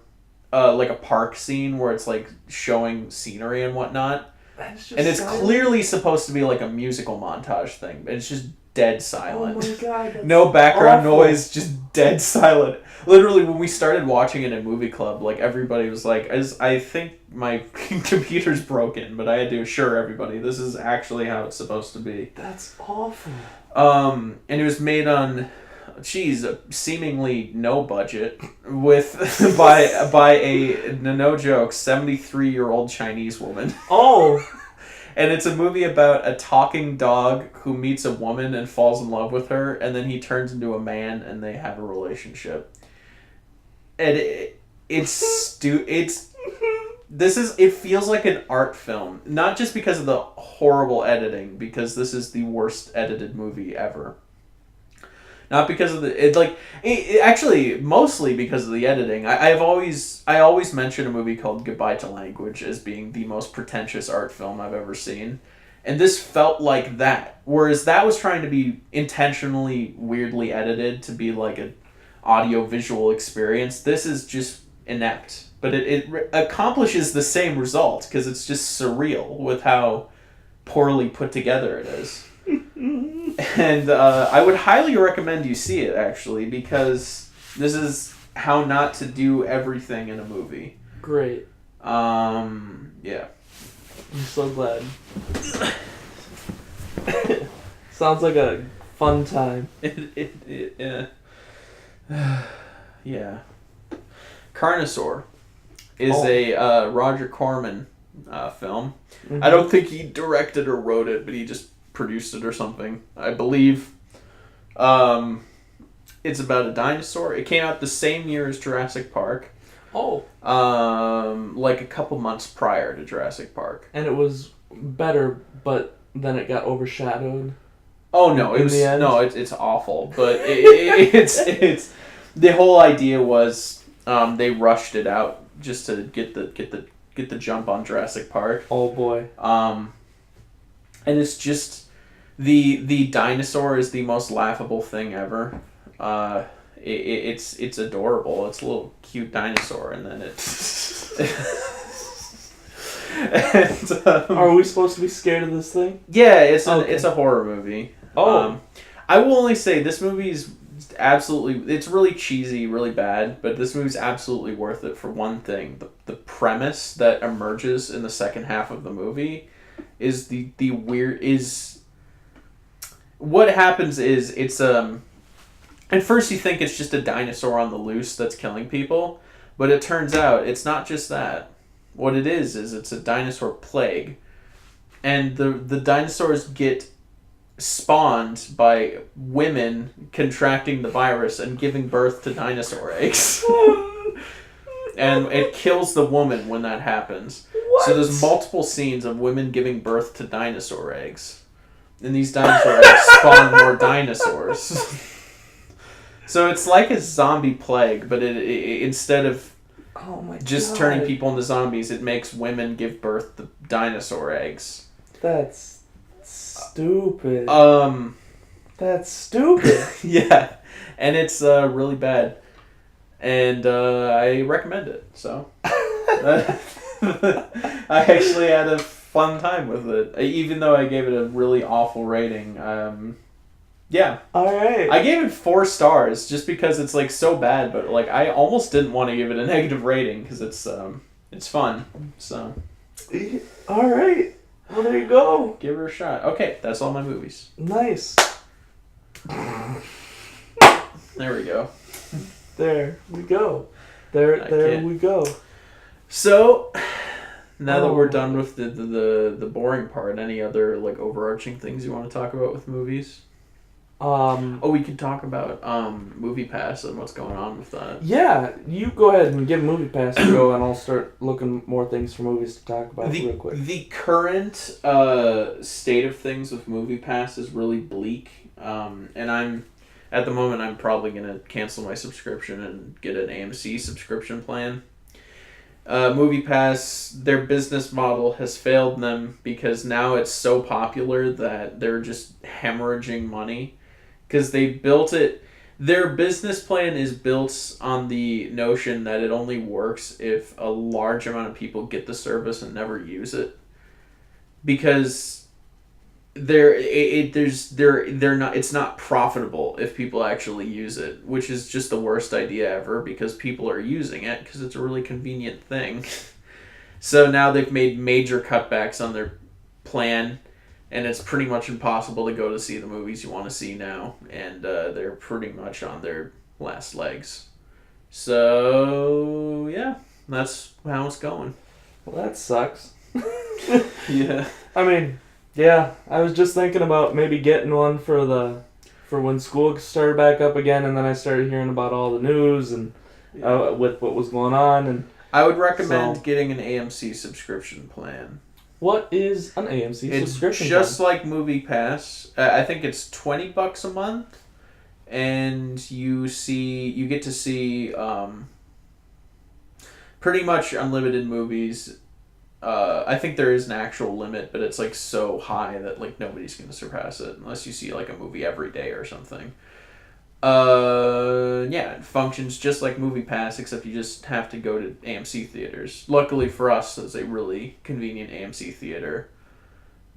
a park scene where it's showing scenery and whatnot, and it's clearly supposed to be a musical montage thing, but it's just dead silent. Oh my god! No background noise, just dead silent. Literally, when we started watching it in movie club, everybody was like, "I think my computer's broken," but I had to assure everybody this is actually how it's supposed to be. That's awful. And it was made on. Seemingly no budget with by a no joke 73-year-old Chinese woman. Oh, and it's a movie about a talking dog who meets a woman and falls in love with her, and then he turns into a man and they have a relationship. and it feels like an art film, not just because of the horrible editing, because this is the worst edited movie ever. Not because of actually mostly because of the editing. I always mention a movie called Goodbye to Language as being the most pretentious art film I've ever seen, and this felt like that. Whereas that was trying to be intentionally weirdly edited to be like an audio visual experience. This is just inept, but it accomplishes the same result because it's just surreal with how poorly put together it is. And I would highly recommend you see it, actually, because this is how not to do everything in a movie. Great. Yeah. I'm so glad. Sounds like a fun time. Yeah. Yeah. Carnosaur is a Roger Corman film. Mm-hmm. I don't think he directed or wrote it, but he just produced it or something, I believe. It's about a dinosaur. It came out the same year as Jurassic Park. Oh. Like a couple months prior to Jurassic Park. And it was better, but then it got overshadowed. Oh no, it's awful. But it's the whole idea was they rushed it out just to get the jump on Jurassic Park. Oh boy. And it's just the dinosaur is the most laughable thing ever. It's adorable. It's a little cute dinosaur, and then and, are we supposed to be scared of this thing? Yeah, it's a horror movie. Oh. I will only say this movie's absolutely, it's really cheesy, really bad, but this movie's absolutely worth it for one thing. The premise that emerges in the second half of the movie is the weird is what happens is it's at first you think it's just a dinosaur on the loose that's killing people, but it turns out it's not just that. What it is it's a dinosaur plague, and the dinosaurs get spawned by women contracting the virus and giving birth to dinosaur eggs. And it kills the woman when that happens. What? So there's multiple scenes of women giving birth to dinosaur eggs. And these dinosaur eggs spawn more dinosaurs. So it's like a zombie plague, but it instead of just turning people into zombies, it makes women give birth to dinosaur eggs. That's stupid. That's stupid. Yeah, and it's really bad, and I recommend it. So I actually had a fun time with it, even though I gave it a really awful rating. Yeah. All right. I gave it 4 stars just because it's like so bad, but like I almost didn't want to give it a negative rating because it's fun. So. All right. Well, there you go. Give her a shot. Okay, that's all my movies. Nice. There we go. There we go. There we go. So, now that we're done with the boring part, any other like overarching things you want to talk about with movies? We could talk about Movie Pass and what's going on with that. Yeah, you go ahead and give Movie Pass a go, and I'll start looking more things for movies to talk about real quick. The current state of things with Movie Pass is really bleak, and at the moment I'm probably gonna cancel my subscription and get an AMC subscription plan. Movie Pass, their business model has failed them because now it's so popular that they're just hemorrhaging money. Because they built it, their business plan is built on the notion that it only works if a large amount of people get the service and never use it. Because it's not profitable if people actually use it, which is just the worst idea ever because people are using it because it's a really convenient thing. So now they've made major cutbacks on their plan. And it's pretty much impossible to go to see the movies you want to see now. And they're pretty much on their last legs. So, yeah. That's how it's going. Well, that sucks. Yeah. I mean, yeah. I was just thinking about maybe getting one for when school started back up again. And then I started hearing about all the news. And with what was going on. And I would recommend So- getting an AMC subscription plan. what is an AMC It's subscription? just plan? like Movie Pass. I think it's $20 a month, and you get to see pretty much unlimited movies. I think there is an actual limit, but it's like so high that like nobody's gonna surpass it unless you see like a movie every day or something. Yeah, it functions just like Movie Pass, except you just have to go to AMC theaters. Luckily for us, there's a really convenient AMC theater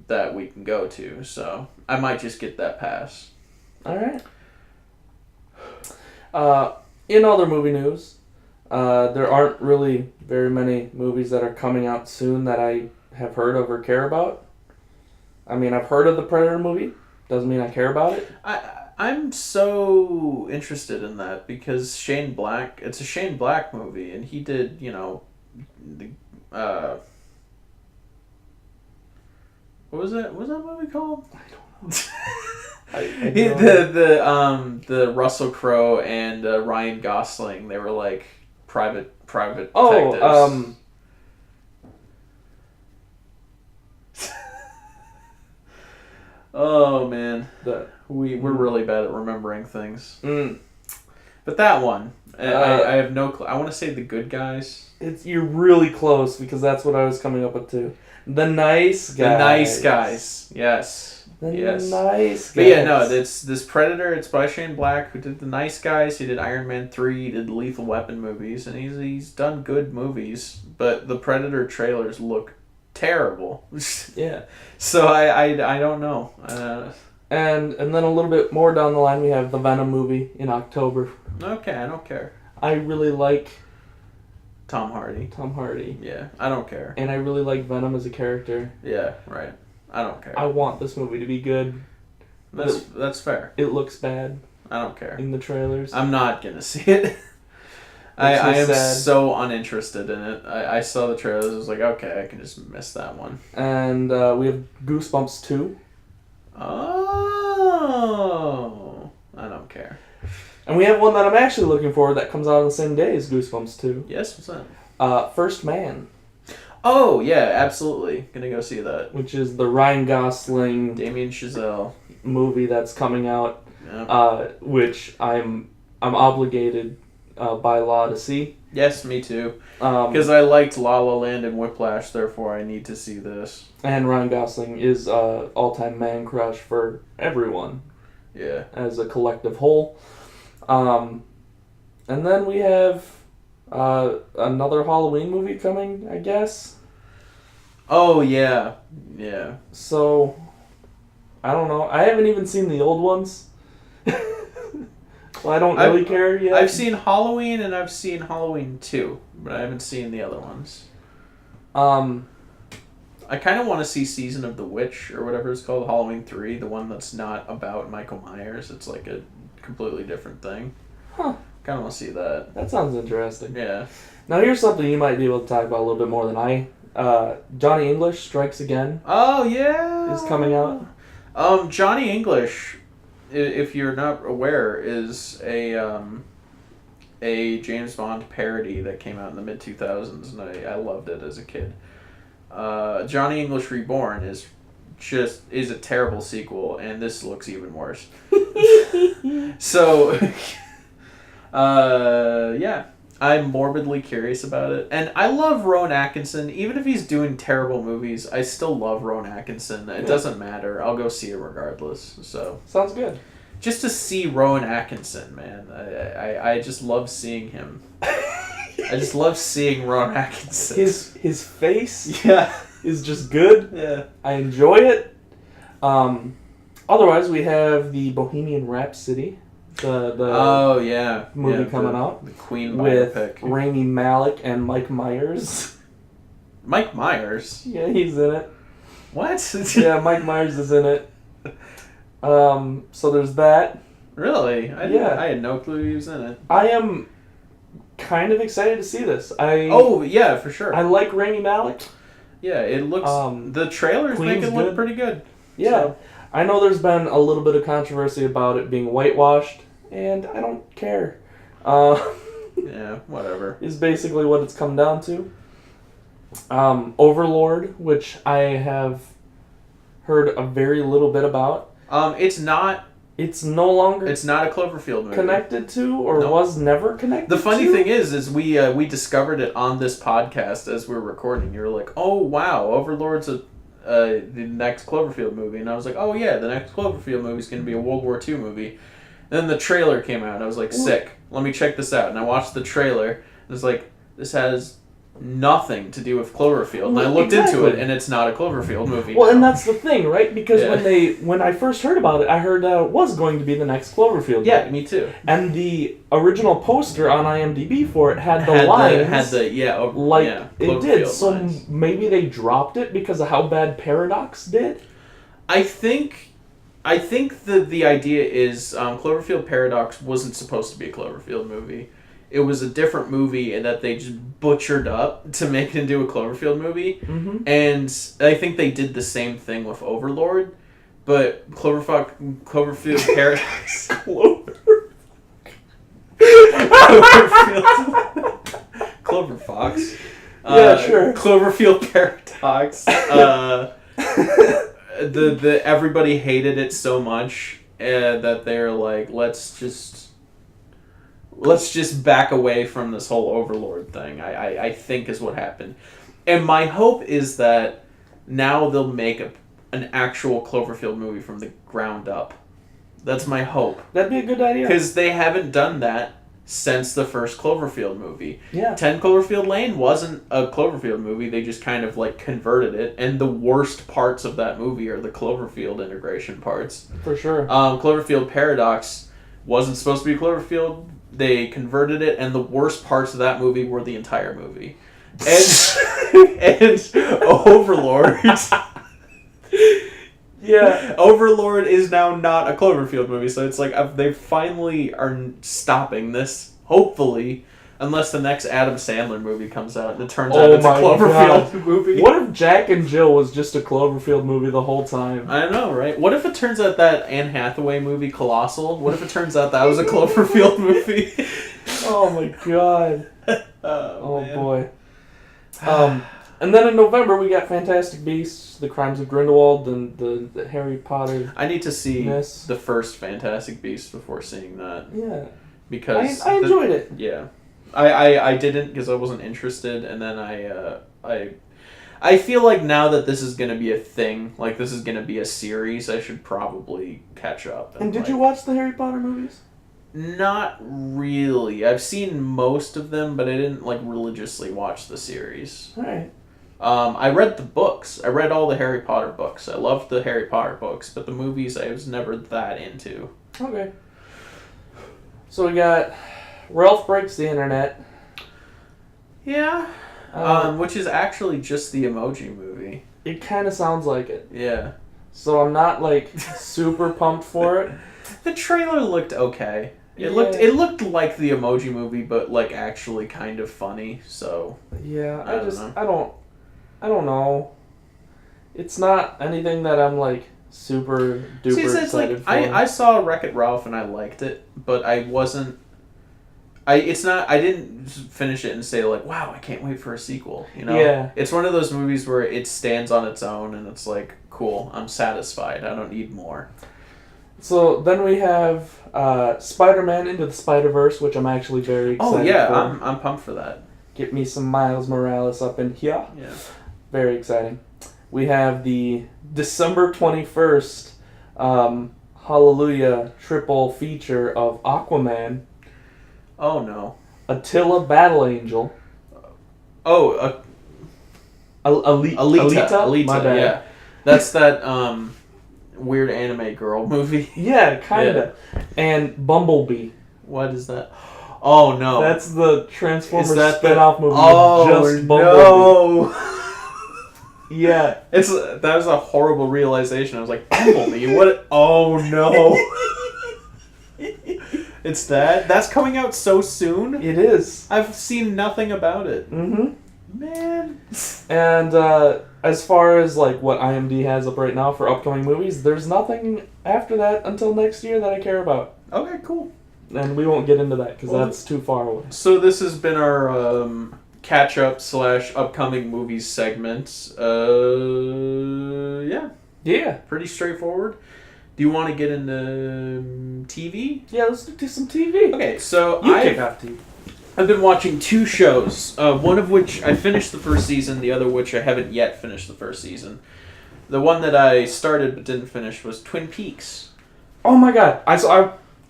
that we can go to, so I might just get that pass. All right. In other movie news, there aren't really very many movies that are coming out soon that I have heard of or care about. I mean, I've heard of the Predator movie. Doesn't mean I care about it. I'm so interested in that because it's a Shane Black movie, and he did, the what was that? What was that movie called? I don't know. The Russell Crowe and Ryan Gosling, they were like private detectives. Oh man, we're really bad at remembering things. But that one, I have no clue. I want to say The Good Guys. You're really close because that's what I was coming up with too. The Nice Guys. The Nice Guys. Yes. Nice Guys. But yeah, no, this Predator. It's by Shane Black, who did The Nice Guys. He did Iron Man 3. He did the Lethal Weapon movies, and he's done good movies. But the Predator trailers look terrible. Yeah. So I don't know. And then a little bit more down the line, we have the Venom movie in October. Okay, I don't care. I really like Tom Hardy. Yeah, I don't care. And I really like Venom as a character. Yeah, right. I don't care. I want this movie to be good. That's fair. It looks bad I don't care. in the trailers. I'm not gonna see it. I am sad. so uninterested in it. I saw the trailers. I was like, okay, I can just miss that one. And we have Goosebumps 2. Oh, I don't care. And we have one that I'm actually looking for that comes out on the same day as Goosebumps 2. Yes, what's that? First Man. Oh, yeah, absolutely. Gonna go see that. Which is the Ryan Gosling Damien Chazelle movie that's coming out, Yeah. which I'm obligated by law to see. Yes, me too. Because I liked La La Land and Whiplash, therefore I need to see this. And Ryan Gosling is all-time man crush for everyone Yeah. as a collective whole. And then we have another Halloween movie coming, I guess. Oh, yeah. Yeah. So, I don't know. I haven't even seen the old ones. So I don't really care yet. I've seen Halloween and I've seen Halloween 2, but I haven't seen the other ones. I kind of want to see Season of the Witch, or whatever it's called, Halloween 3, the one that's not about Michael Myers. It's like a completely different thing. Huh. Kind of want to see that. That sounds interesting. Yeah. Now here's something you might be able to talk about a little bit more than I. Johnny English Strikes Again Oh, yeah. is coming out. Johnny English, if you're not aware, is a James Bond parody that came out in the mid-2000s, and I loved it as a kid. Johnny English Reborn is a terrible sequel, and this looks even worse. So, yeah, I'm morbidly curious about it. And I love Rowan Atkinson. Even if he's doing terrible movies, I still love Rowan Atkinson. It doesn't matter. I'll go see it regardless. So Sounds good. just to see Rowan Atkinson, man, I just love seeing him. I just love seeing Rowan Atkinson. His face Yeah. is just good. Yeah. I enjoy it. Otherwise, we have the Bohemian Rhapsody, the Oh, yeah. movie Yeah, coming out The Queen with biopic. Rami Malek and Mike Myers. Mike Myers? Yeah, he's in it. What? Yeah, Mike Myers is in it. So there's that. Really? Yeah. I had no clue he was in it. I am kind of excited to see this. Oh, yeah, for sure. I like Rami Malek. Yeah, it looks... the trailers make Queen's it look good. pretty good. Yeah. So, I know there's been a little bit of controversy about it being whitewashed, and I don't care. Yeah, whatever. Is basically what it's come down to. Overlord, which I have heard a very little bit about. It's not. It's no longer. It's not a Cloverfield movie. Connected to, or Nope. was never connected. The funny to? thing is we discovered it on this podcast as we were recording. You were like, "Oh wow, Overlord's the next Cloverfield movie," and I was like, "Oh yeah, the next Cloverfield movie is going to be a World War II movie." And then the trailer came out, and I was like, "Sick! Let me check this out." And I watched the trailer, and it was like, "This has nothing to do with Cloverfield." And I looked into it, and it's not a Cloverfield movie. Well, now. and that's the thing, right? Because Yeah. when I first heard about it, I heard it was going to be the next Cloverfield movie. Yeah, me too. And the original poster on IMDb for it had the lines. it did. Cloverfield So lines. maybe they dropped it because of how bad Paradox did. I think the idea is Cloverfield Paradox wasn't supposed to be a Cloverfield movie. It was a different movie, and that they just butchered up to make it into a Cloverfield movie. Mm-hmm. And I think they did the same thing with Overlord, but Cloverfield Paradox. Clover Fox. Yeah, sure. Cloverfield Paradox. The everybody hated it so much that they're like, let's just back away from this whole Overlord thing. I think is what happened, and my hope is that now they'll make an actual Cloverfield movie from the ground up. That's my hope. That'd be a good idea. Because they haven't done that since the first Cloverfield movie. Yeah. 10 Cloverfield Lane wasn't a Cloverfield movie. They just kind of like converted it. And the worst parts of that movie are the Cloverfield integration parts. For sure. Cloverfield Paradox wasn't supposed to be Cloverfield. They converted it, and the worst parts of that movie were the entire movie. And Overlord. Yeah. Overlord is now not a Cloverfield movie, so it's like they finally are stopping this, hopefully, unless the next Adam Sandler movie comes out and it turns out it's a Cloverfield movie. What if Jack and Jill was just a Cloverfield movie the whole time? I know, right? What if it turns out that Anne Hathaway movie, Colossal, what if it turns out that was a Cloverfield movie? Oh my god. Oh man. Boy. And then in November we got Fantastic Beasts, The Crimes of Grindelwald, and the Harry Potter. I need to see the first Fantastic Beasts before seeing that. Yeah. Because I enjoyed it. Yeah. I didn't because I wasn't interested, and then I feel like now that this is going to be a thing, like this is going to be a series, I should probably catch up. And did you watch the Harry Potter movies? Not really. I've seen most of them, but I didn't like religiously watch the series. Alright. I read the books. I read all the Harry Potter books. I loved the Harry Potter books, but the movies I was never that into. Okay. So we got Ralph Breaks the Internet. Yeah. Which is actually just the Emoji Movie. It kind of sounds like it. Yeah. So I'm not like super pumped for it. The trailer looked okay. It Yeah. looked like the Emoji Movie, but like actually kind of funny. So Yeah, I don't know. It's not anything that I'm like super duper excited for. I saw Wreck-It Ralph and I liked it, but I wasn't. I didn't finish it and say like, wow, I can't wait for a sequel. You know? Yeah. It's one of those movies where it stands on its own and it's like, cool, I'm satisfied. I don't need more. So then we have Spider-Man Into the Spider-Verse, which I'm actually very excited Oh yeah, for. I'm pumped for that. Get me some Miles Morales up in here. Yeah. Very exciting. We have the December 21st Hallelujah triple feature of Aquaman, Oh no. Attila Battle Angel, Oh, Alita. My bad. Yeah. That's that weird anime girl movie. Yeah, kinda. And Bumblebee. What is that? Oh no. That's the Transformers Is that spin-off movie Oh with just Bumblebee. no. Yeah. That was a horrible realization. I was like, Bumblebee? What? Oh no. It's that? That's coming out so soon? It is. I've seen nothing about it. Mm-hmm. Man. And as far as like what IMDb has up right now for upcoming movies, there's nothing after that until next year that I care about. Okay, cool. And we won't get into that because Well, that's too far away. So this has been our catch-up / upcoming movies segment. Yeah, Yeah. pretty straightforward. Do you want to get into TV? Yeah, let's do some TV. Okay, so You kick off TV. I've been watching 2 shows, one of which I finished the first season, the other which I haven't yet finished the first season. The one that I started but didn't finish was Twin Peaks. Oh my god.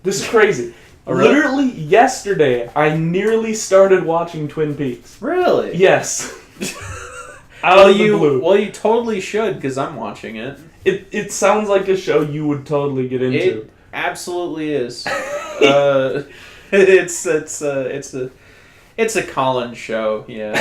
This is crazy. Oh, really? Literally yesterday, I nearly started watching Twin Peaks. Really? Yes. Out of the blue. Well, you totally should, because I'm watching it. It sounds like a show you would totally get into. It absolutely is. It's a Colin show, yeah.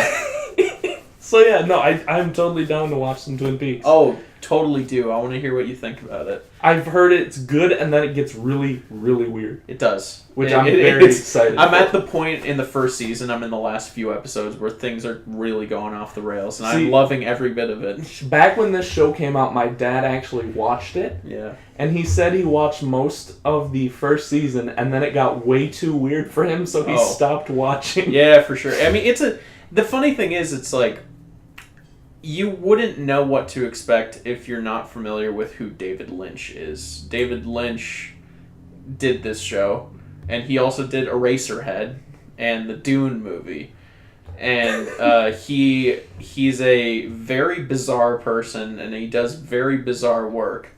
So yeah, no, I'm totally down to watch some Twin Peaks. Oh, totally do. I want to hear what you think about it. I've heard it's good, and then it gets really, really weird. It does. Which I'm very excited I'm for. at the point in the first season, I'm in the last few episodes, where things are really going off the rails, and See, I'm loving every bit of it. Back when this show came out, my dad actually watched it. Yeah. And he said he watched most of the first season, and then it got way too weird for him, so he stopped watching. Yeah, for sure. I mean, the funny thing is, it's like, you wouldn't know what to expect if you're not familiar with who David Lynch is. David Lynch did this show, and he also did Eraserhead and the Dune movie. And he's a very bizarre person, and he does very bizarre work.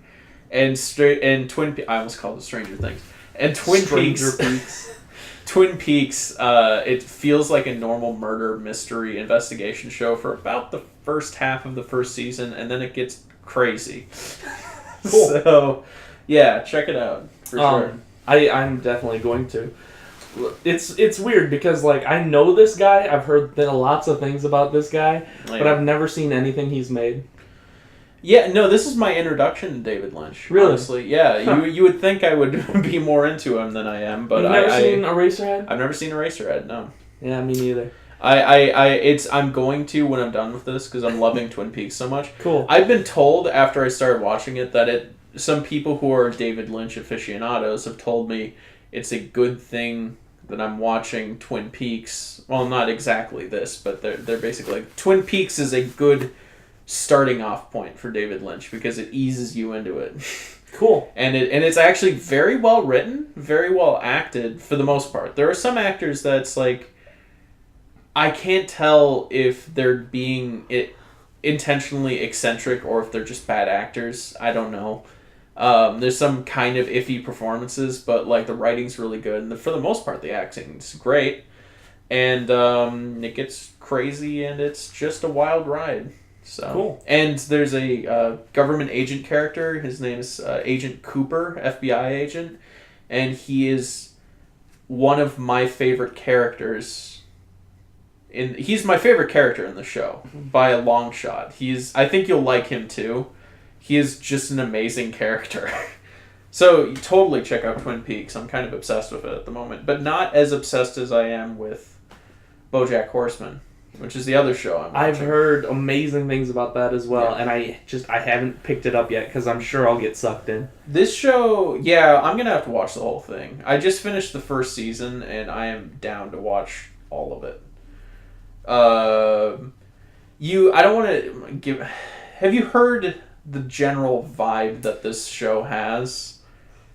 And I almost called it Stranger Things. And Twin Peaks. Twin Peaks, it feels like a normal murder mystery investigation show for about the first half of the first season, and then it gets crazy. Cool. So, yeah, check it out for sure. I'm definitely going to. It's weird because like I know this guy. I've heard lots of things about this guy, but I've never seen anything he's made. Yeah, no, this is my introduction to David Lynch. Really? Honestly, yeah. Huh. You would think I would be more into him than I am, but You've never seen Eraserhead? I've never seen Eraserhead. No. Yeah, me neither. I'm going to when I'm done with this because I'm loving Twin Peaks so much. Cool. I've been told after I started watching it that some people who are David Lynch aficionados have told me it's a good thing that I'm watching Twin Peaks. Well, not exactly this, but they're basically like, Twin Peaks is a good starting off point for David Lynch because it eases you into it. Cool. And it's actually very well written, very well acted for the most part. There are some actors that's like, I can't tell if they're being intentionally eccentric or if they're just bad actors. I don't know. There's some kind of iffy performances, but like the writing's really good, and for the most part the acting's great, and it gets crazy, and it's just a wild ride. So cool. And there's a government agent character. His name is Agent Cooper, FBI agent, and he is one of my favorite characters. He's my favorite character in the show by a long shot. I think you'll like him too. He is just an amazing character. So totally check out Twin Peaks. I'm kind of obsessed with it at the moment, but not as obsessed as I am with BoJack Horseman, which is the other show I'm watching. I've heard amazing things about that as well, and I haven't picked it up yet because I'm sure I'll get sucked in. This show, yeah, I'm going to have to watch the whole thing. I just finished the first season, and I am down to watch all of it. I don't want to give... Have you heard the general vibe that this show has?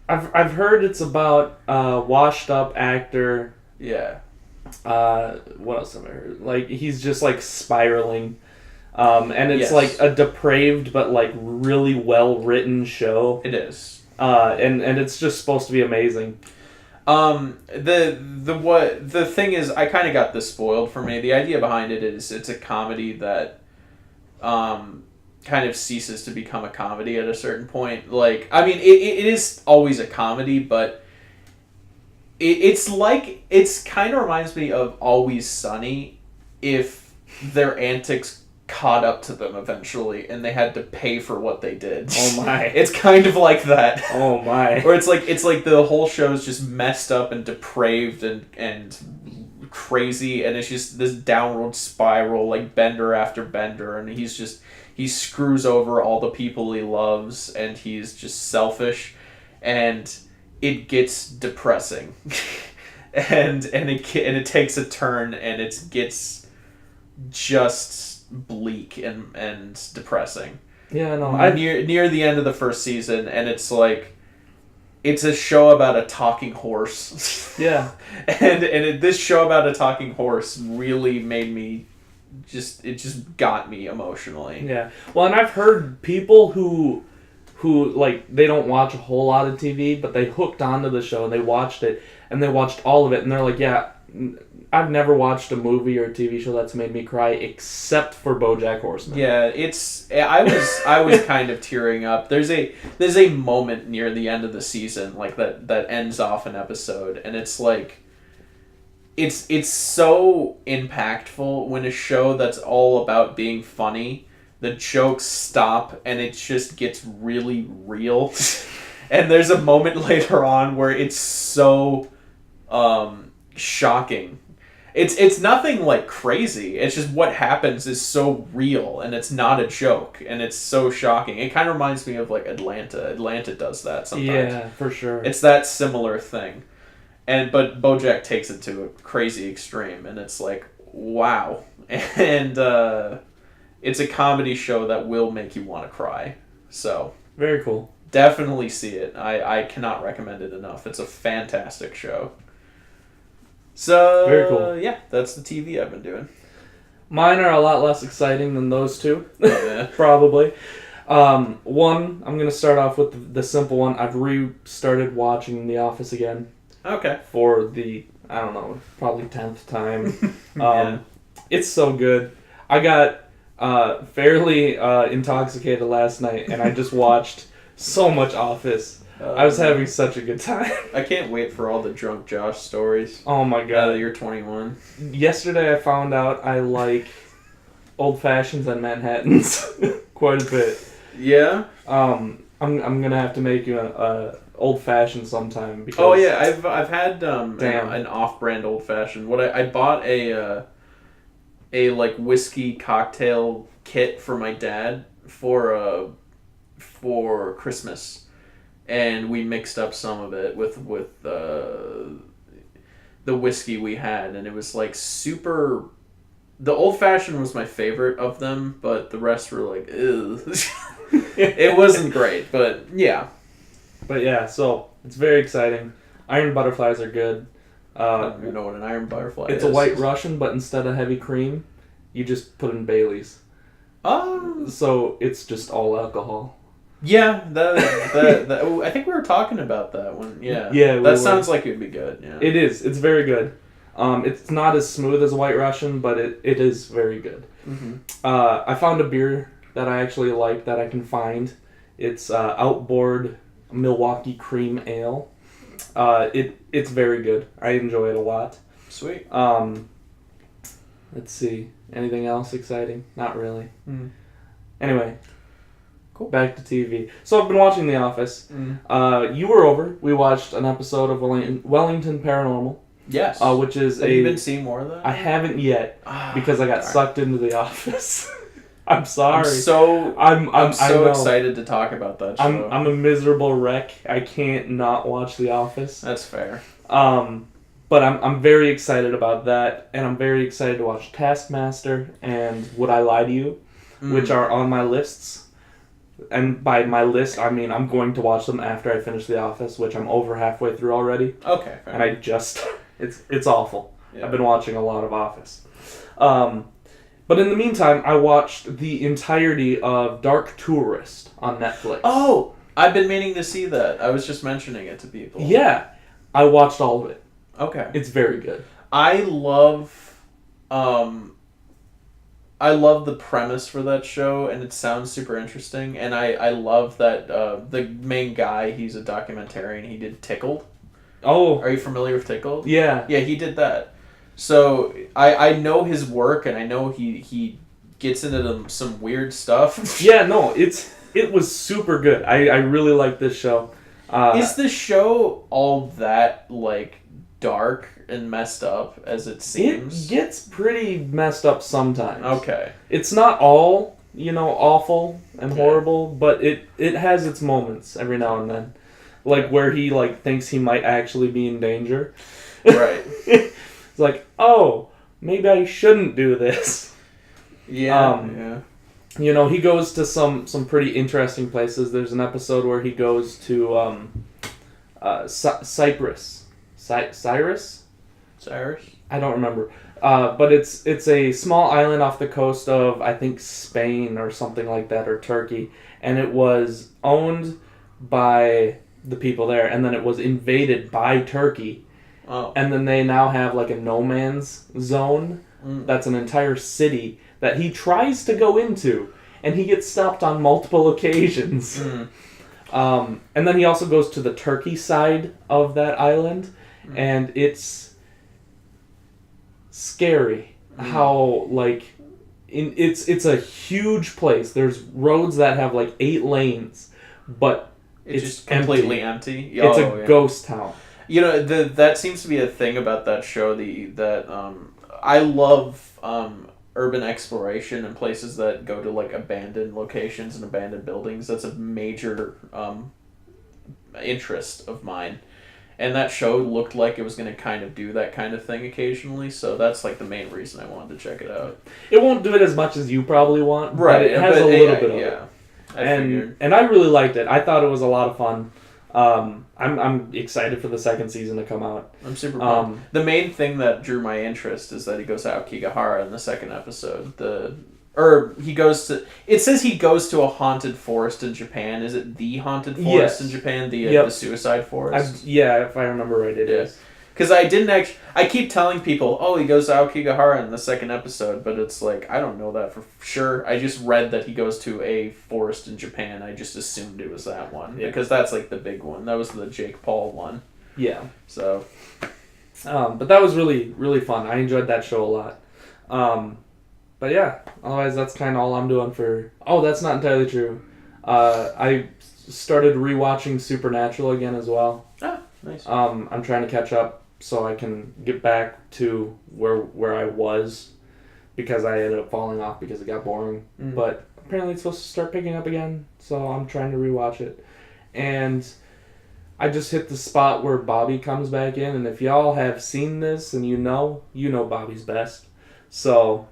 I've heard it's about a washed up actor. Yeah. What else have I heard? Like he's just like spiraling, and it's Yes. like a depraved but like really well written show. It is. And it's just supposed to be amazing. The thing is, I kind of got this spoiled for me. The idea behind it is it's a comedy that kind of ceases to become a comedy at a certain point. Like, I mean, it is always a comedy, but it's kind of reminds me of Always Sunny if their antics caught up to them eventually and they had to pay for what they did. Oh my. It's kind of like that. Oh my. Or it's like the whole show is just messed up and depraved and crazy, and it's just this downward spiral, like bender after bender, and he screws over all the people he loves, and he's just selfish, and it gets depressing, and it takes a turn, and it gets just bleak and depressing. Yeah, no, Near the end of the first season, and it's like it's a show about a talking horse. Yeah, this show about a talking horse really made me just got me emotionally. yeah. Well, and I've heard people who like they don't watch a whole lot of TV, but they hooked onto the show and they watched it and they watched all of it, and they're like, yeah, I've never watched a movie or a TV show that's made me cry except for BoJack Horseman. Yeah, I was kind of tearing up. There's a moment near the end of the season like that ends off an episode, and it's like it's so impactful when a show that's all about being funny, the jokes stop and it just gets really real. And there's a moment later on where it's so shocking. It's nothing like crazy. It's just what happens is so real, and it's not a joke, and it's so shocking. It kind of reminds me of like Atlanta. Atlanta does that sometimes. Yeah, for sure. It's that similar thing. But BoJack takes it to a crazy extreme, and it's like, wow. And it's a comedy show that will make you want to cry. So very cool. Definitely see it. I cannot recommend it enough. It's a fantastic show. So very cool. Yeah, that's the TV I've been doing. Mine are a lot less exciting than those two. Yeah. Probably. One, I'm gonna start off with the simple one. I've restarted watching The Office again. Okay. For the, I don't know, probably 10th time. Yeah. It's so good. I got fairly intoxicated last night, and I just watched so much Office. I was having such a good time. I can't wait for all the drunk Josh stories. Oh my god. Now that you're 21. Yesterday I found out I like old fashions and Manhattans quite a bit. Yeah? I'm gonna have to make you a old fashioned sometime because oh yeah, I've had an off-brand old fashioned. What I bought a like whiskey cocktail kit for my dad for Christmas, and we mixed up some of it with the whiskey we had, and it was like super. The old fashioned was my favorite of them, but the rest were like, ew. It wasn't great, but yeah. But yeah, so it's very exciting. Iron butterflies are good. I don't even know what an iron butterfly is. It's a White Russian, but instead of heavy cream, you just put in Bailey's. Oh. So it's just all alcohol. Yeah, that I think we were talking about that one. Yeah. Yeah. That sounds like it'd be good. Yeah. It is. It's very good. It's not as smooth as a White Russian, but it is very good. Mm-hmm. I found a beer that I actually like that I can find. It's Outboard Milwaukee Cream Ale. It's very good. I enjoy it a lot. Sweet. Let's see. Anything else exciting? Not really. Mm. Anyway. Cool. Back to TV. So I've been watching The Office. Mm. You were over. We watched an episode of Wellington Paranormal. Yes. Which is Have you been seeing more of that? I haven't yet because I got sucked into The Office. I'm sorry. I'm so excited to talk about that show. I'm a miserable wreck. I can't not watch The Office. That's fair. But I'm very excited about that, and I'm very excited to watch Taskmaster and Would I Lie to You, which are on my lists. And by my list, I mean I'm going to watch them after I finish The Office, which I'm over halfway through already. Okay. Fair. And I just it's awful. Yeah. I've been watching a lot of Office. But in the meantime, I watched the entirety of Dark Tourist on Netflix. Oh, I've been meaning to see that. I was just mentioning it to people. Yeah, I watched all of it. Okay. It's very good. I love the premise for that show, and it sounds super interesting. And I love that the main guy, he's a documentarian. He did Tickled. Oh. Are you familiar with Tickled? Yeah. Yeah, he did that. So I know his work, and I know he gets into some weird stuff. Yeah, no, it was super good. I really like this show. Is the show all that like dark and messed up as it seems? It gets pretty messed up sometimes. Okay. It's not all, awful and horrible, but it has its moments every now and then. like where he like thinks he might actually be in danger. Right. It's like, oh, maybe I shouldn't do this. Yeah. Yeah. You know, he goes to some pretty interesting places. There's an episode where he goes to Cyprus. Cyrus? Cyrus? I don't remember. But it's a small island off the coast of, I think, Spain or something like that, or Turkey. And it was owned by the people there, and then it was invaded by Turkey. Oh. And then they now have like a no man's zone. That's an entire city that he tries to go into, and he gets stopped on multiple occasions. And then he also goes to the Turkey side of that island, and it's scary how like it's a huge place. There's roads that have like 8 lanes, but it's just completely empty. It's a ghost town. You know, that seems to be a thing about that show. I love urban exploration and places that go to like abandoned locations and abandoned buildings. That's a major interest of mine. And that show looked like it was going to kind of do that kind of thing occasionally, so that's like the main reason I wanted to check it out. It won't do it as much as you probably want, right? But it has a little bit of it. And I really liked it. I thought it was a lot of fun. I'm excited for the second season to come out. I'm super pumped. The main thing that drew my interest is that he goes to Aokigahara in the second episode. It says he goes to a haunted forest in Japan. Is it the haunted forest in Japan? The suicide forest? If I remember right, it is. Because I keep telling people, oh, he goes to Aokigahara in the second episode, but it's like, I don't know that for sure. I just read that he goes to a forest in Japan. I just assumed it was that one. Yeah. Because that's like the big one. That was the Jake Paul one. Yeah. So. But that was really, really fun. I enjoyed that show a lot. But yeah, otherwise that's kind of all I'm doing for... Oh, that's not entirely true. I started rewatching Supernatural again as well. Ah, nice. I'm trying to catch up so I can get back to where I was, because I ended up falling off because it got boring. But apparently it's supposed to start picking up again, so I'm trying to rewatch it. And I just hit the spot where Bobby comes back in, and if y'all have seen this and you know Bobby's best. So...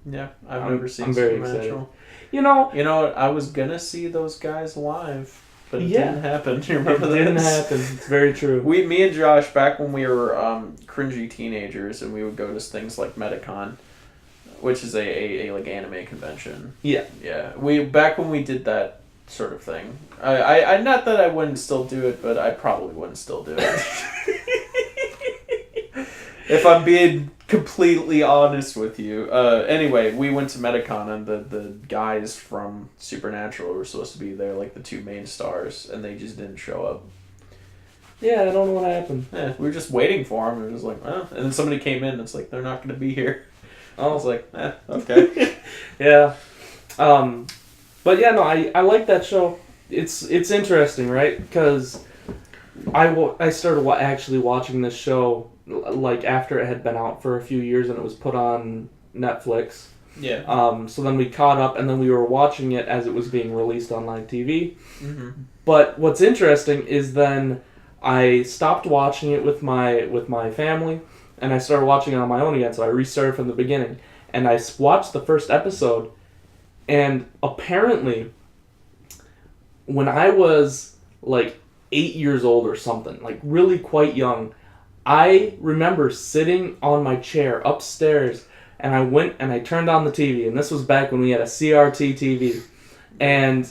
Yeah, I've never seen. I'm very excited. You know, I was gonna see those guys live, but it didn't happen. Do you remember that? It didn't happen. It's very true. Me and Josh, back when we were cringy teenagers, and we would go to things like Medicon, which is a like anime convention. Yeah. Yeah. Back when we did that sort of thing. I not that I wouldn't still do it, but I probably wouldn't still do it. If I'm being completely honest with you. Anyway, we went to Medicon, and the guys from Supernatural were supposed to be there, like the 2 main stars, and they just didn't show up. Yeah, I don't know what happened. Yeah, we were just waiting for them. We were just like, oh. And then somebody came in, and it's like, they're not going to be here. I was like, okay. Yeah. But yeah, no, I like that show. It's interesting, right? Because I started actually watching this show like after it had been out for a few years, and it was put on Netflix. Yeah. So then we caught up, and then we were watching it as it was being released on live TV. Mm-hmm. But what's interesting is then I stopped watching it with my family, and I started watching it on my own again. So I restarted from the beginning, and I watched the first episode, and apparently, when I was like 8 years old or something, like really quite young, I remember sitting on my chair upstairs, and I went and I turned on the TV, and this was back when we had a CRT TV, and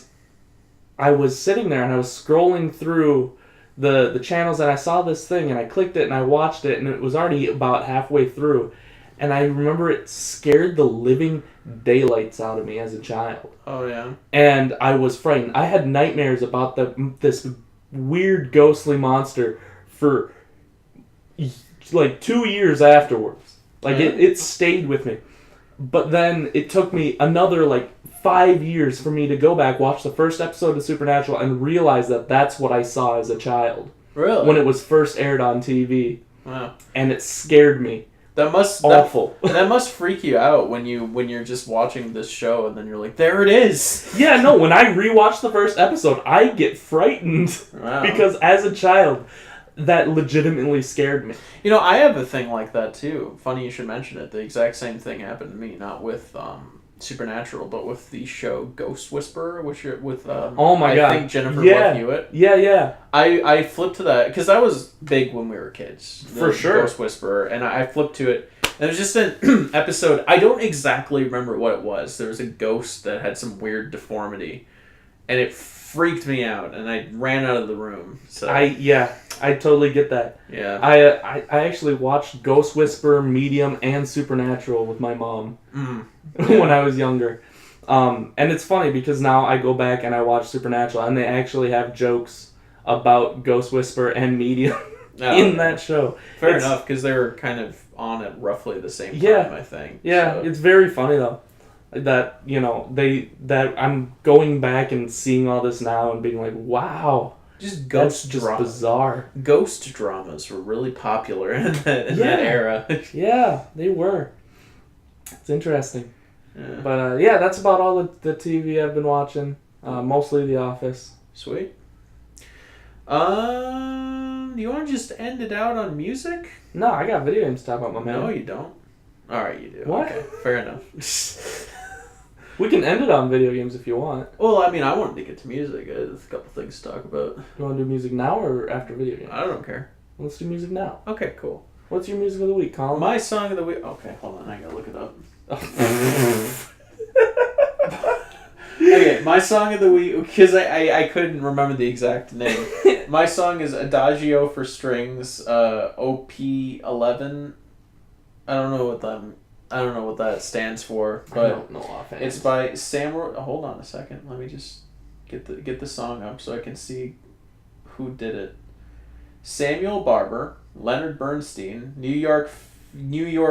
I was sitting there and I was scrolling through the channels, and I saw this thing, and I clicked it and I watched it, and it was already about halfway through, and I remember it scared the living daylights out of me as a child. Oh yeah. And I was frightened. I had nightmares about this weird ghostly monster for like 2 years afterwards. Like it stayed with me. But then it took me another like 5 years for me to go back, watch the first episode of Supernatural, and realize that that's what I saw as a child. Really? When it was first aired on TV. Wow. And it scared me. awful. That must freak you out when you're just watching this show and then you're like, there it is. Yeah, no. When I rewatch the first episode, I get frightened because as a child, that legitimately scared me. You know, I have a thing like that too. Funny you should mention it. The exact same thing happened to me, not with Supernatural, but with the show Ghost Whisperer, which with oh my god, I think Jennifer Love Hewitt. Yeah. I flipped to that because that was big when we were kids. For sure. Ghost Whisperer, and I flipped to it. And it was just an episode. I don't exactly remember what it was. There was a ghost that had some weird deformity, and it freaked me out, and I ran out of the room. So I totally get that. Yeah. I actually watched Ghost Whisperer, Medium, and Supernatural with my mom when I was younger. And it's funny because now I go back and I watch Supernatural, and they actually have jokes about Ghost Whisperer and Medium in that show. Fair enough, because they were kind of on at roughly the same time, I think. Yeah, so. It's very funny though. That, you know, that I'm going back and seeing all this now and being like, wow. Just ghost drama. Just bizarre. Ghost dramas were really popular in that era. Yeah, they were. It's interesting. Yeah. But that's about all the TV I've been watching. Mostly The Office. Sweet. Do you want to just end it out on music? No, I got video games to talk about, my man. No, you don't. Alright, you do. What? Okay, fair enough. We can end it on video games if you want. Well, I mean, I wanted to get to music. There's a couple things to talk about. You want to do music now or after video games? I don't care. Let's do music now. Okay, cool. What's your music of the week, Colin? My song of the week... Okay, hold on. I gotta look it up. Okay, my song of the week... Because I couldn't remember the exact name. My song is Adagio for Strings, OP11. I don't know what that stands for, but I don't know offhand. It's by hold on a second. Let me just get the song up so I can see who did it. Samuel Barber, Leonard Bernstein, New York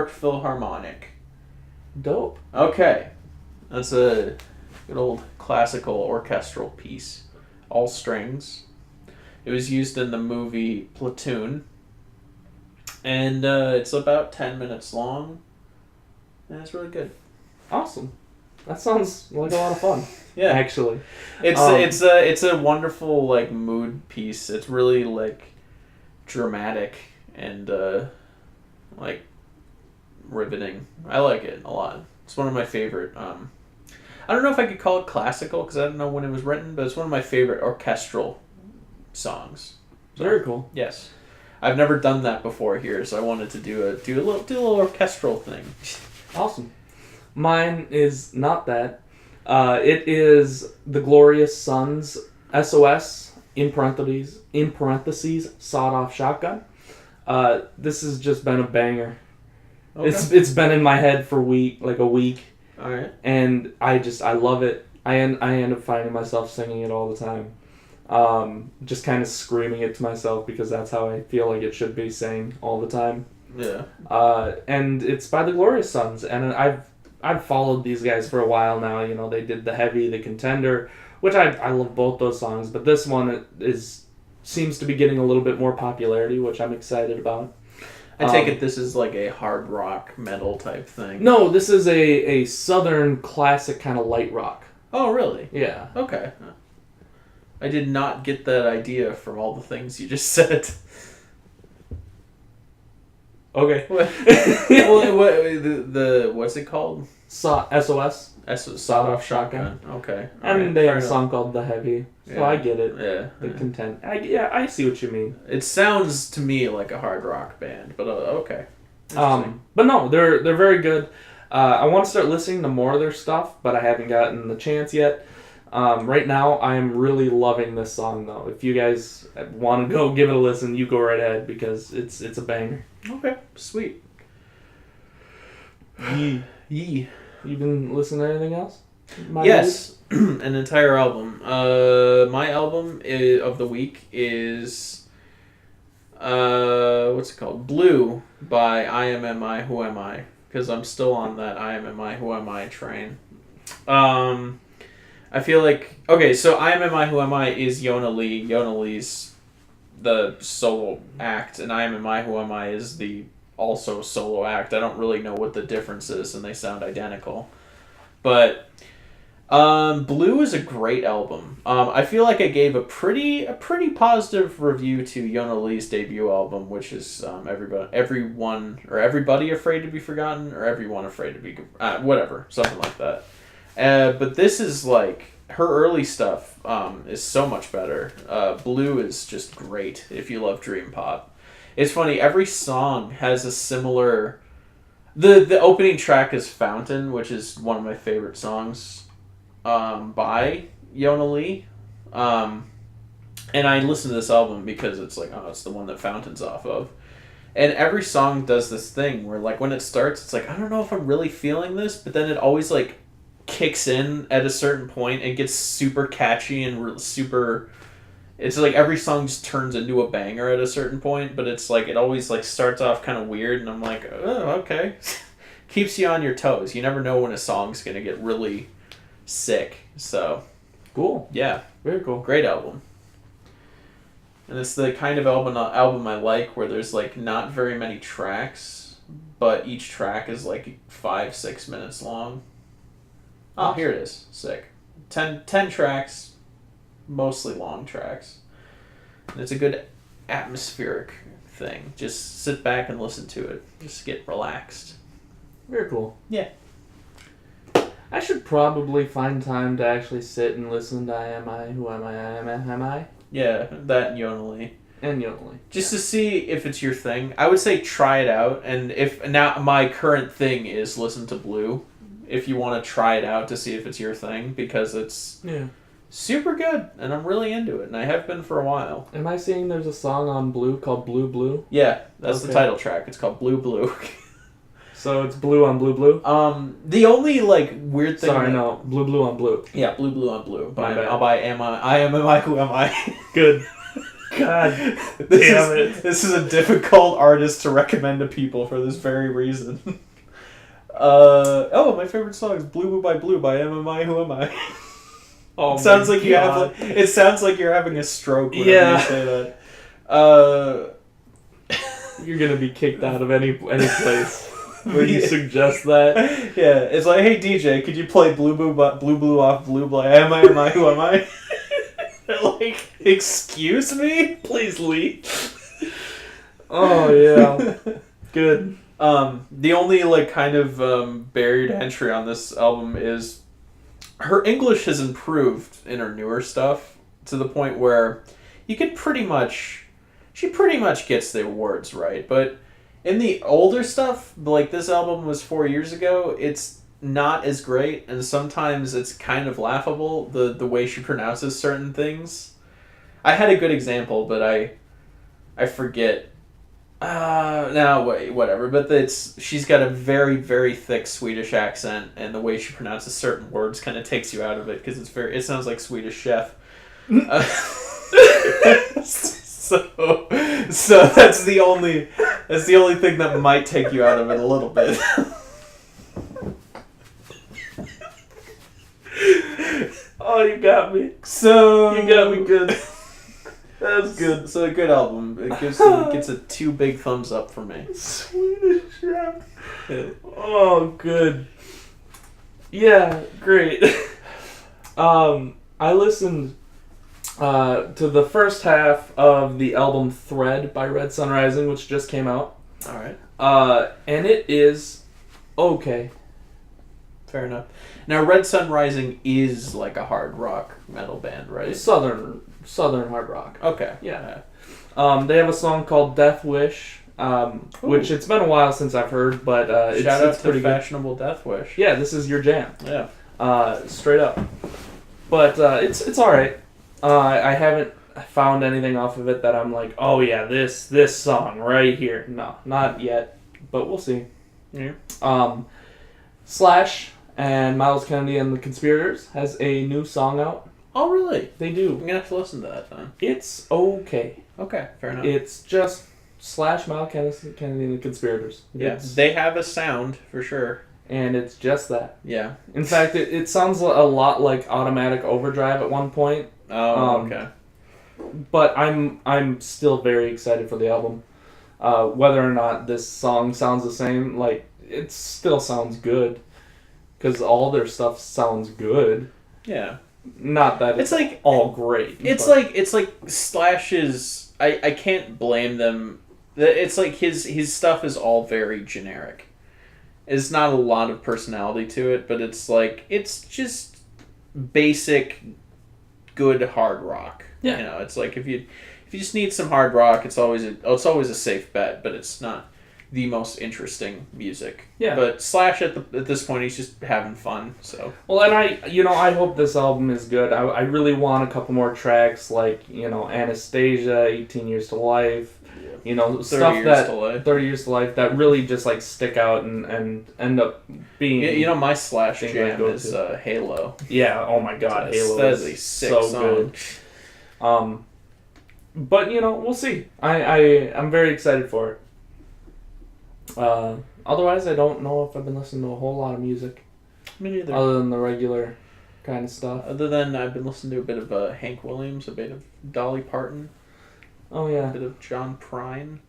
Philharmonic. Dope. Okay. That's a good old classical orchestral piece. All strings. It was used in the movie Platoon. And it's about 10 minutes long. And it's really good. Awesome. That sounds like a lot of fun. Yeah. Actually. It's a wonderful like mood piece. It's really like dramatic and like riveting. I like it a lot. It's one of my favorite I don't know if I could call it classical because I don't know when it was written, but it's one of my favorite orchestral songs. So, very cool. Yes. I've never done that before here, so I wanted to do a little orchestral thing. Awesome. Mine is not that. It is The Glorious Sons, SOS, in parentheses, Sawed-Off Shotgun. This has just been a banger. Okay. It's been in my head for a week. All right. And I love it. I end up finding myself singing it all the time. Just kind of screaming it to myself because that's how I feel like it should be sang all the time. Yeah. And it's by the Glorious Sons, and I've followed these guys for a while now. You know, they did The Heavy, The Contender, which I love both those songs, but this one seems to be getting a little bit more popularity, which I'm excited about. I take it this is like a hard rock metal type thing. No, this is a southern classic kind of light rock. Oh, really? Yeah. Okay. I did not get that idea from all the things you just said. Okay. What's it called? SOS. Sawed-Off Shotgun. Okay. And they have a song called The Heavy, so I get it. Yeah. The content. I see what you mean. It sounds to me like a hard rock band, but okay. But no, they're very good. I want to start listening to more of their stuff, but I haven't gotten the chance yet. Right now, I'm really loving this song, though. If you guys want to go give it a listen, you go right ahead, because it's a banger. Okay, sweet. Yee. You been listening to anything else? Yes, an entire album. My album of the week is what's it called? Blue by I Am Am I Who Am I, because I'm still on that I Am Am I Who Am I train. I feel like so I Am I Who Am I is Yona Lee. Yona Lee's the solo act, and I Am I Who Am I is the also solo act. I don't really know what the difference is, and they sound identical. But Blue is a great album. I feel like I gave a pretty positive review to Yona Lee's debut album, which is Everybody Afraid to Be Forgotten, or Everyone Afraid to Be whatever, something like that. But this is like her early stuff is so much better. Blue is just great if you love dream pop. It's funny, every song has a similar. The opening track is Fountain, which is one of my favorite songs by Yona Lee. And I listen to this album because it's like, oh, it's the one that Fountain's off of. And every song does this thing where, like, when it starts, it's like, I don't know if I'm really feeling this, but then it always, like, kicks in at a certain point and gets super catchy and super... It's like every song just turns into a banger at a certain point, but it's like, it always, like, starts off kind of weird, and I'm like, oh, okay. Keeps you on your toes. You never know when a song's going to get really sick, so... Cool. Yeah. Very cool. Great album. And it's the kind of album I like where there's like not very many tracks, but each track is like 5-6 minutes long. Oh, here it is. Sick. 10 tracks, mostly long tracks. And it's a good atmospheric thing. Just sit back and listen to it. Just get relaxed. Very cool. Yeah. I should probably find time to actually sit and listen to I Am I, Who Am I, Am I? Yeah, that and Yona Lee. And Yona Lee. Just to see if it's your thing. I would say try it out, and if now my current thing is listen to Blue, if you want to try it out to see if it's your thing, because it's super good, and I'm really into it, and I have been for a while. Am I seeing there's a song on Blue called Blue Blue? Yeah, that's the title track. It's called Blue Blue. So it's Blue on Blue Blue? The only, like, weird thing... Sorry, no. Blue Blue on Blue. Yeah, Blue Blue on Blue. My bad. By Am I, Who Am I? Good. God damn it. This is a difficult artist to recommend to people for this very reason. My favorite song is Blue Blue by Am I, Who Am I? Oh, it sounds like you have. It sounds like you're having a stroke whenever you say that. You're gonna be kicked out of any place where you suggest that. Yeah, it's like, hey DJ, could you play Blue Blue off Blue by Am I, Who Am I? Like, excuse me? Please leave. Oh yeah, good. The only like kind of barrier to entry on this album is her English has improved in her newer stuff to the point where she pretty much gets the words right. But in the older stuff, like this album was 4 years ago, it's not as great, and sometimes it's kind of laughable the way she pronounces certain things. I had a good example, but I forget. Whatever. But she's got a very, very thick Swedish accent, and the way she pronounces certain words kind of takes you out of it because it sounds like Swedish Chef. So that's the only thing that might take you out of it a little bit. Oh, you got me. You got me good. That was good. So a good album. It gets a 2 big thumbs up for me. Swedish Chef. Oh, good. Yeah, great. I listened to the first half of the album Thread by Red Sun Rising, which just came out. All right. And it is okay. Fair enough. Now, Red Sun Rising is like a hard rock metal band, right? Southern hard rock. Okay. Yeah. They have a song called Death Wish, which it's been a while since I've heard, but it's pretty good. Fashionable Death Wish. Yeah, this is your jam. Yeah. Straight up. But it's all right. I haven't found anything off of it that I'm like, oh yeah, this song right here. No, not yet, but we'll see. Yeah. Slash and Miles Kennedy and the Conspirators has a new song out. Oh, really? They do. I'm gonna have to listen to that then. It's okay. Okay, fair enough. It's just Slash, Miles Kennedy and the Conspirators. Yeah, they have a sound for sure. And it's just that. Yeah. In fact, it sounds a lot like Automatic Overdrive at one point. Oh, okay. But I'm still very excited for the album. Whether or not this song sounds the same, like, it still sounds good. Because all their stuff sounds good. Yeah. Not that it's like all great. It's like Slash's. I can't blame them. It's like his stuff is all very generic. There's not a lot of personality to it, but it's like it's just basic, good hard rock. Yeah. You know, it's like if you just need some hard rock, it's always a safe bet, but it's not the most interesting music. Yeah. But Slash at this point, he's just having fun. So. Well, and I hope this album is good. I really want a couple more tracks like, Anastasia, 18 Years to Life, stuff that 30 Years to Life that really just like stick out and end up being. My Slash jam is Halo. Yeah. Oh my God, Halo. That is a sick song. Good. But we'll see. I'm very excited for it. Otherwise, I don't know if I've been listening to a whole lot of music. Me neither. Other than the regular kind of stuff. Other than I've been listening to a bit of Hank Williams, a bit of Dolly Parton. Oh, yeah. A bit of John Prine.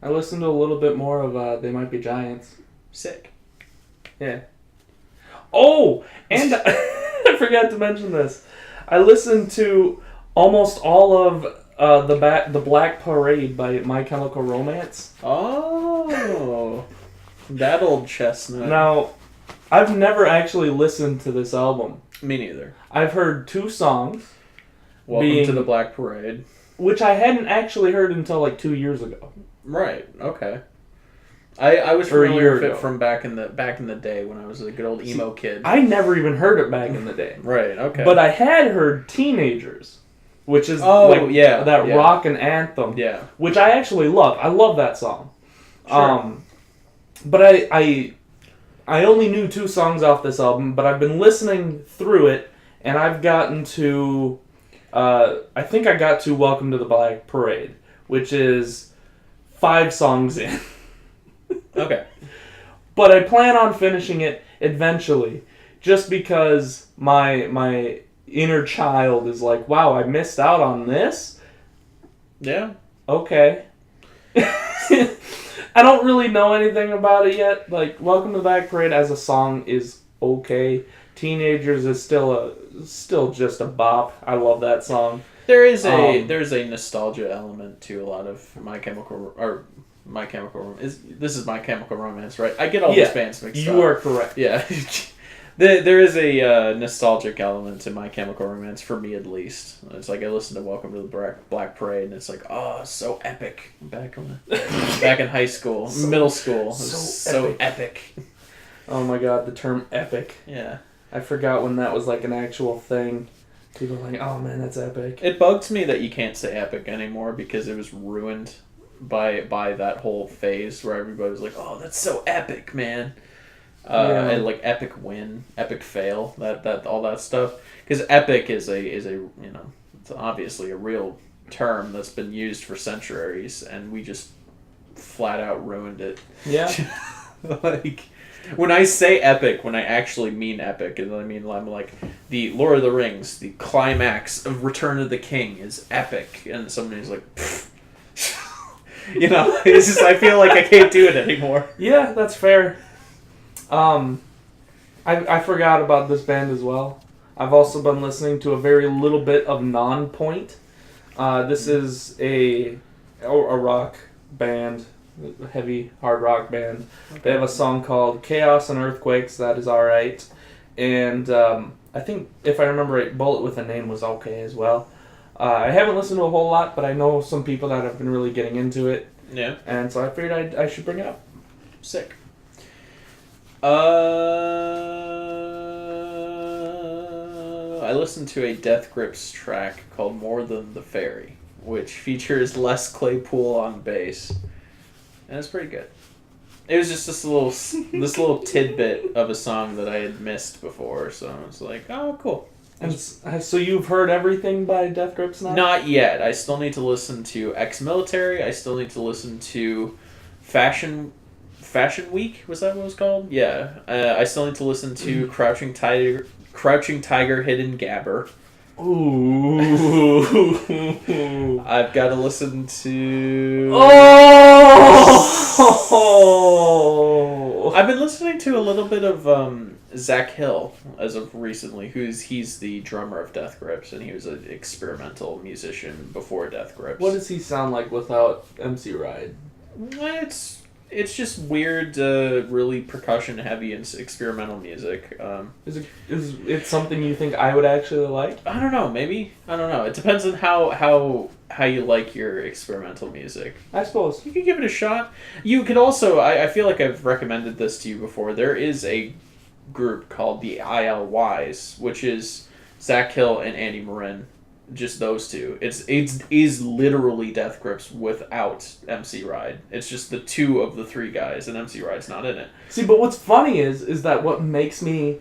I listened to a little bit more of They Might Be Giants. Sick. Yeah. Oh! And I forgot to mention this. I listened to almost all of the Black Parade by My Chemical Romance. Oh, that old chestnut. Now, I've never actually listened to this album. Me neither. I've heard 2 songs. Welcome to the Black Parade. Which I hadn't actually heard until like 2 years ago. Right. Okay. I was familiar with it from back in the day when I was a good old emo kid. I never even heard it back in the day. Right. Okay. But I had heard Teenagers. Which is rock and anthem. Yeah. Which I actually love. I love that song. Sure. But I only knew 2 songs off this album, but I've been listening through it, and I've gotten to, I think I got to Welcome to the Black Parade, which is 5 songs in. Okay. But I plan on finishing it eventually, just because my inner child is like, wow, I missed out on this? Yeah. Okay. I don't really know anything about it yet. Like, Welcome to the Black Parade as a song is okay. Teenagers is still just a bop. I love that song. There's a nostalgia element to a lot of My Chemical Romance. This is My Chemical Romance, right? I get all these bands mixed up. You are correct. Yeah. There is a nostalgic element to My Chemical Romance, for me at least. It's like I listen to Welcome to the Black Parade, and it's like, oh, so epic. Back in high school, middle school, so epic. Oh my God, the term epic. Yeah. I forgot when that was like an actual thing. People are like, oh man, that's epic. It bugs me that you can't say epic anymore because it was ruined by that whole phase where everybody was like, oh, that's so epic, man. And like epic win, epic fail, that all that stuff. Because epic is a it's obviously a real term that's been used for centuries, and we just flat out ruined it. Yeah. Like when I say epic, when I actually mean epic, and I mean I'm like the Lord of the Rings, the climax of Return of the King is epic, and somebody's like, it's just I feel like I can't do it anymore. Yeah, that's fair. I forgot about this band as well. I've also been listening to a very little bit of Non-Point. This is a rock band, a heavy hard rock band. Okay. They have a song called Chaos and Earthquakes that is alright. And I think, if I remember right, Bullet with a Name was okay as well. I haven't listened to a whole lot, but I know some people that have been really getting into it. Yeah. And so I figured I should bring it up. Sick. I listened to a Death Grips track called More Than the Fairy, which features Les Claypool on bass, and it's pretty good. It was just this little tidbit of a song that I had missed before, so I was like, oh, cool. And so you've heard everything by Death Grips now? Not yet. I still need to listen to Ex-Military. I still need to listen to Fashion Week. Was that what it was called? Yeah. I still need to listen to Crouching Tiger, Hidden Gabber. Ooh. I've got to listen to. Oh. I've been listening to a little bit of Zach Hill as of recently. He's the drummer of Death Grips, and he was an experimental musician before Death Grips. What does he sound like without MC Ride? It's just weird, really percussion heavy and experimental music. Is it something you think I would actually like? I don't know. Maybe I don't know. It depends on how you like your experimental music. I suppose You could give it a shot. You could also. I feel like I've recommended this to you before. There is a group called the ILYs, which is Zach Hill and Andy Marin. Just those two. It's literally Death Grips without MC Ride. It's just the two of the three guys, and MC Ride's not in it. See, but what's funny is that what makes me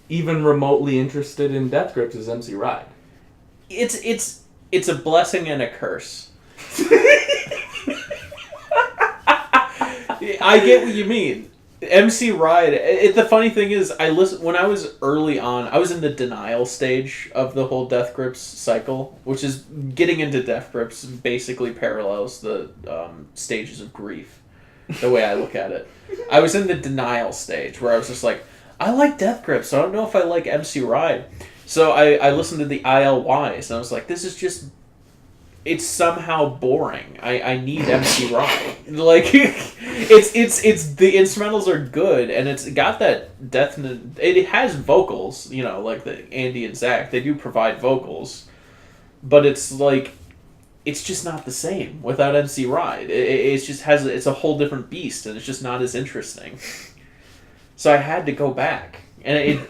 even remotely interested in Death Grips is MC Ride. It's a blessing and a curse. I get what you mean. MC Ride. The funny thing is, when I was early on. I was in the denial stage of the whole Death Grips cycle, which is getting into Death Grips basically parallels the stages of grief. The way I look at it, I was in the denial stage where I was just like, I like Death Grips, so I don't know if I like MC Ride. So I listened to the ILYs, and I was like, this is just. It's somehow boring. I need MC Ride. Like, it's the instrumentals are good, and it's got that definite. It has vocals, like the Andy and Zach. They do provide vocals, but it's like, it's just not the same without MC Ride. It's just it's a whole different beast, and it's just not as interesting. So I had to go back, and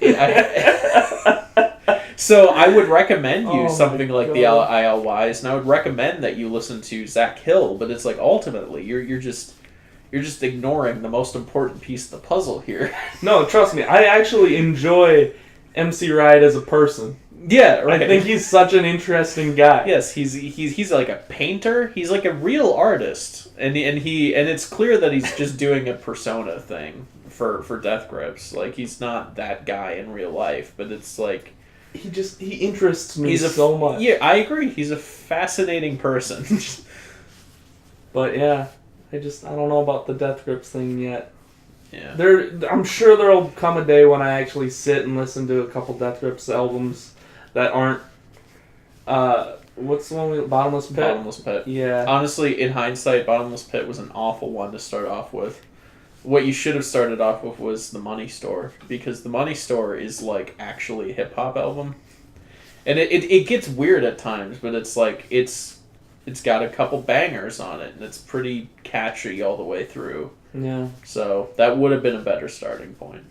So I would recommend you something like the ILYs, and I would recommend that you listen to Zach Hill. But it's like ultimately you're just ignoring the most important piece of the puzzle here. No, trust me, I actually enjoy MC Ride as a person. Yeah, right. I think he's such an interesting guy. Yes, he's like a painter. He's like a real artist, and it's clear that he's just doing a persona thing for Death Grips. Like, he's not that guy in real life, but it's like. He interests me so much. Yeah, I agree. He's a fascinating person. But yeah, I don't know about the Death Grips thing yet. Yeah. I'm sure there'll come a day when I actually sit and listen to a couple Death Grips albums that aren't. What's the one? Bottomless Pit? Bottomless Pit. Yeah. Honestly, in hindsight, Bottomless Pit was an awful one to start off with. What you should have started off with was The Money Store, because The Money Store is like actually a hip hop album, and it gets weird at times, but it's like it's got a couple bangers on it, and it's pretty catchy all the way through. Yeah. So that would have been a better starting point.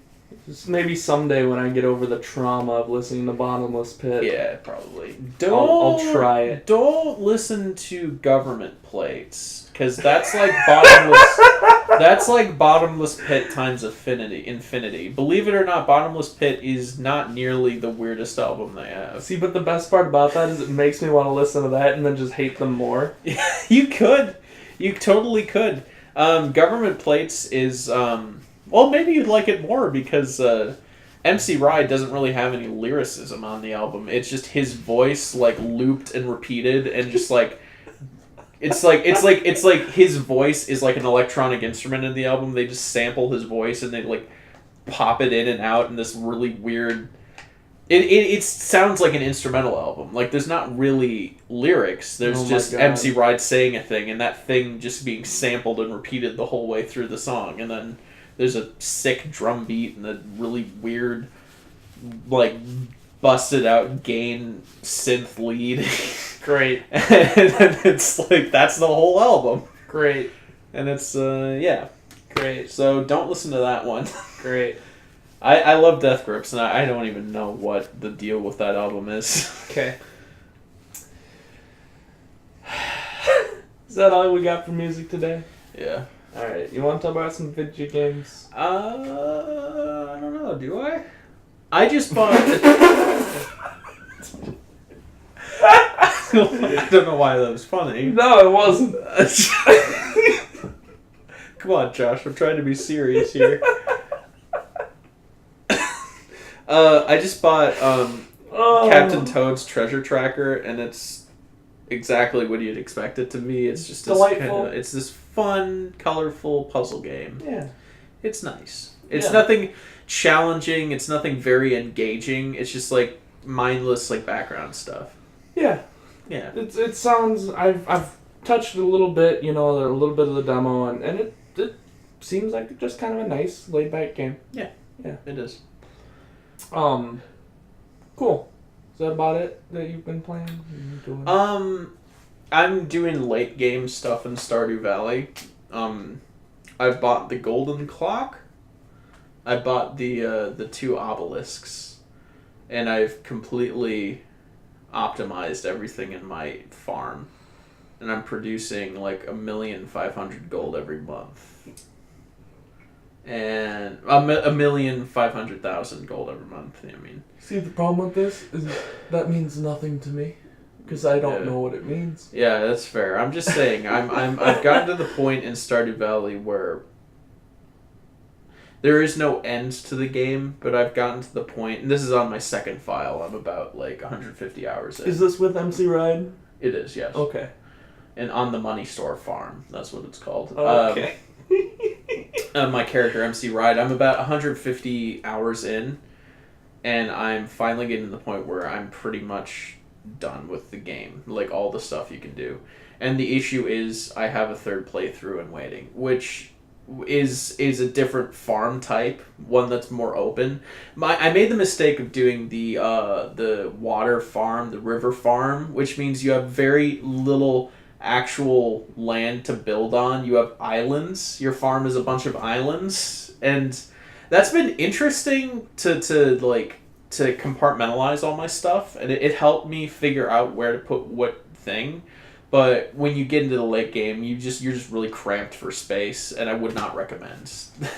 Just maybe someday when I get over the trauma of listening to Bottomless Pit. Yeah, probably. I'll try it. Don't listen to Government Plates, because that's like bottomless. That's like Bottomless Pit times infinity. Believe it or not, Bottomless Pit is not nearly the weirdest album they have. See, but the best part about that is it makes me want to listen to that and then just hate them more. You could. You totally could. Government Plates is. Well, maybe you'd like it more because MC Ride doesn't really have any lyricism on the album. It's just his voice, like, looped and repeated, and just like. It's like his voice is like an electronic instrument in the album. They just sample his voice and they like pop it in and out in this really weird. It sounds like an instrumental album. Like, there's not really lyrics. There's just MC Ride saying a thing, and that thing just being sampled and repeated the whole way through the song. And then there's a sick drum beat and a really weird, like, busted out gain synth lead. Great. And then it's like, that's the whole album. Great. And it's, yeah. Great. So don't listen to that one. Great. I love Death Grips, and I don't even know what the deal with that album is. Okay. Is that all we got for music today? Yeah. Alright, you want to talk about some video games? I don't know, do I? I just bought... I don't know why that was funny. No, it wasn't. Come on, Josh, I'm trying to be serious here. I just bought Oh. Captain Toad's Treasure Tracker, and it's exactly what you'd expect it to be. It's just delightful. It's this fun, colorful puzzle game. Yeah. It's nice. It's nothing challenging. It's nothing very engaging. It's just like mindless, like background stuff. Yeah. Yeah. It sounds. I've touched a little bit. A little bit of the demo, and it seems like just kind of a nice laid back game. Yeah. Yeah. It is. Cool. Is that about it that you've been playing? I'm doing late game stuff in Stardew Valley. I bought the Golden Clock. I bought the 2 obelisks, and I've completely optimized everything in my farm, and I'm producing like 1,500,000 gold every month, and 1,500,000 gold every month. I mean, see, the problem with this is that means nothing to me. Because I don't know what it means. Yeah, that's fair. I'm just saying, I've gotten to the point in Stardew Valley where there is no end to the game, but I've gotten to the point, and this is on my second file, I'm about like 150 hours in. Is this with MC Ride? It is, yes. Okay. And on the Money Store Farm, that's what it's called. Okay. My character, MC Ride, I'm about 150 hours in, and I'm finally getting to the point where I'm pretty much done with the game, like all the stuff you can do. And the issue is I have a third playthrough and waiting, which is a different farm type, one that's more open. I made the mistake of doing the water farm, the river farm, which means you have very little actual land to build on. You have islands. Your farm is a bunch of islands, and that's been interesting to compartmentalize all my stuff, and it helped me figure out where to put what thing. But when you get into the late game, you're just really cramped for space, and I would not recommend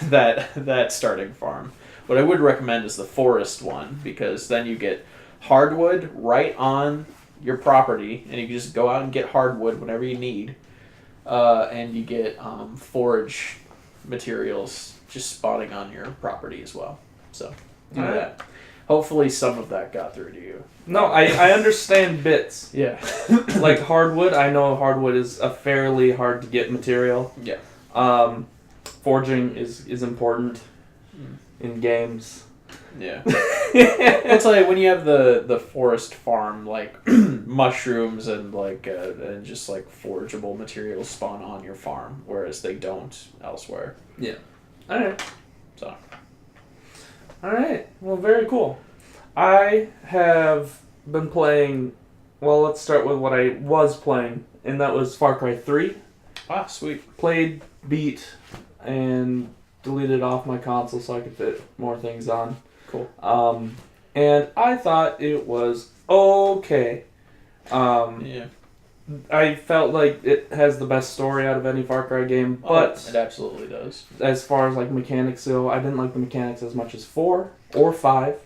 that starting farm. What I would recommend is the forest one, because then you get hardwood right on your property, and you can just go out and get hardwood whenever you need, and you get forage materials just spawning on your property as well. So do that. Hopefully some of that got through to you. No, I understand bits. Yeah. Like hardwood, I know hardwood is a fairly hard to get material. Yeah. Forging is important in games. Yeah. It's like when you have the forest farm, like mushrooms and and just like forgeable materials spawn on your farm, whereas they don't elsewhere. Yeah. Alright. So. Alright, well, very cool. I have been playing, well, let's start with what I was playing, and that was Far Cry 3. Ah, sweet. Played, beat, and deleted off my console so I could fit more things on. Cool. And I thought it was okay. Yeah. I felt like it has the best story out of any Far Cry game, but it absolutely does. as far as like mechanics go, I didn't like the mechanics as much as 4 or 5.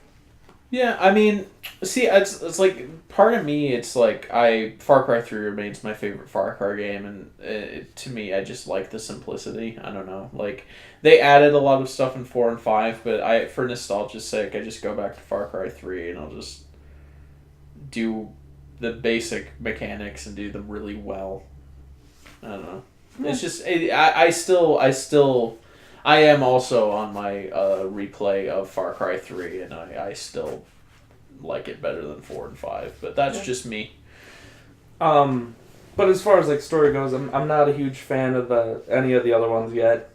Yeah, I mean, see, it's like part of me. It's like Far Cry 3 remains my favorite Far Cry game, and to me, I just like the simplicity. I don't know, like they added a lot of stuff in 4 and 5, but for nostalgia's sake, I just go back to Far Cry 3, and I'll just do the basic mechanics and do them really well. I don't know. Yeah. It's just I am also on my replay of Far Cry 3, and I still like it better than 4 and 5, but that's just me. But as far as like story goes, I'm not a huge fan of any of the other ones yet.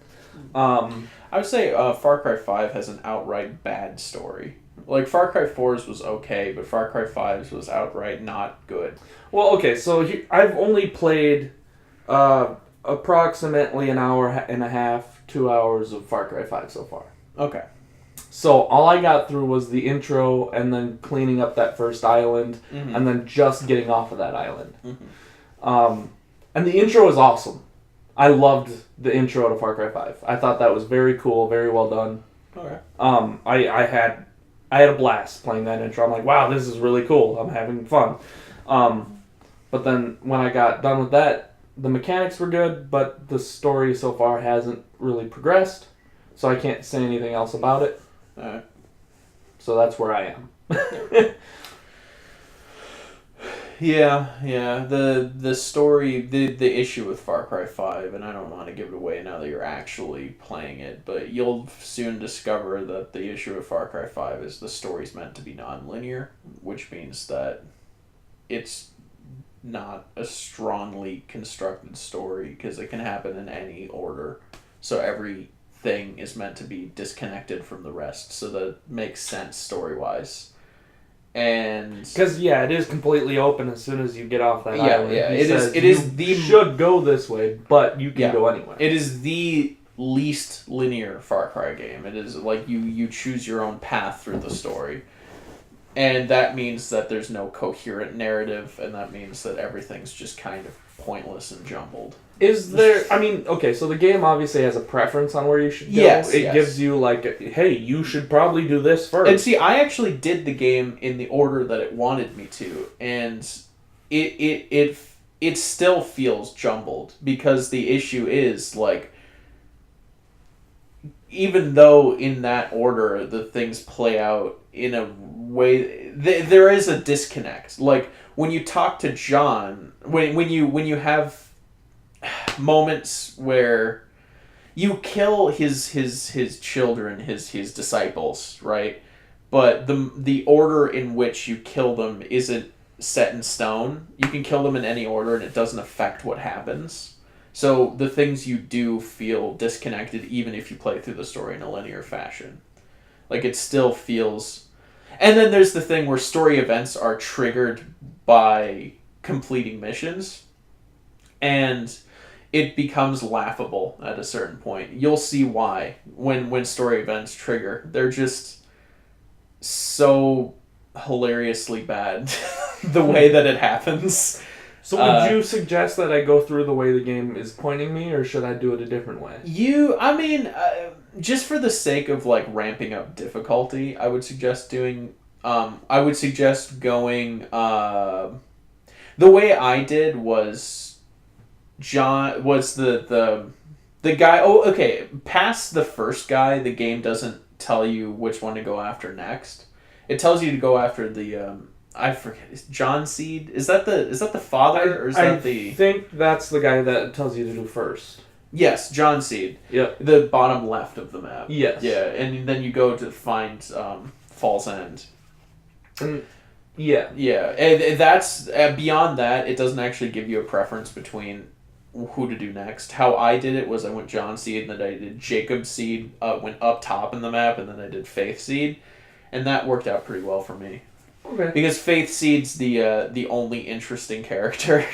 I would say Far Cry 5 has an outright bad story. Like, Far Cry 4's was okay, but Far Cry 5's was outright not good. Well, okay, so I've only played approximately an hour and a half, 2 hours of Far Cry 5 so far. Okay. So all I got through was the intro and then cleaning up that first island and then just getting off of that island. Mm-hmm. And the intro was awesome. I loved the intro to Far Cry 5. I thought that was very cool, very well done. Okay. I had a blast playing that intro. I'm like, wow, this is really cool. I'm having fun. But then when I got done with that, the mechanics were good, but the story so far hasn't really progressed, so I can't say anything else about it. Alright. So that's where I am. Yeah. The story, the issue with Far Cry 5, and I don't want to give it away now that you're actually playing it, but you'll soon discover that the issue with Far Cry 5 is the story's meant to be non-linear, which means that it's not a strongly constructed story because it can happen in any order. So everything is meant to be disconnected from the rest, so that it makes sense story-wise. And Because it is completely open as soon as you get off that island. yeah, He it is. says, It is you should go this way, but you can go anywhere. It is the least linear Far Cry game. It is like you choose your own path through the story, and that means that there's no coherent narrative, and that means that everything's just kind of pointless and jumbled. Is there? I mean, okay, so the game obviously has a preference on where you should go. Yes, it gives you like, hey, you should probably do this first. And see, I actually did the game in the order that it wanted me to, and it still feels jumbled because the issue is like, even though in that order the things play out in a way, there is a disconnect. Like when you talk to John, when you have moments where you kill his children, his disciples, right? But the order in which you kill them isn't set in stone. You can kill them in any order and it doesn't affect what happens. So the things you do feel disconnected even if you play through the story in a linear fashion. Like it still feels... And then there's the thing where story events are triggered by completing missions. And it becomes laughable at a certain point. You'll see why when story events trigger. They're just so hilariously bad the way that it happens. So would you suggest that I go through the way the game is pointing me, or should I do it a different way? Just for the sake of like ramping up difficulty, I would suggest doing. I would suggest going. The way I did was. John was the guy. Oh, okay. Past the first guy, the game doesn't tell you which one to go after next. It tells you to go after the. I forget. John Seed. Is that the father or is that the? I think that's the guy that tells you to do first. Yes, John Seed. Yep. The bottom left of the map. Yes. Yeah, and then you go to find Fall's End. Yeah. Yeah, and that's beyond that. It doesn't actually give you a preference between who to do next. How I did it was I went John Seed, and then I did Jacob Seed. Went up top in the map, and then I did Faith Seed, and that worked out pretty well for me. Okay. Because Faith Seed's the only interesting character.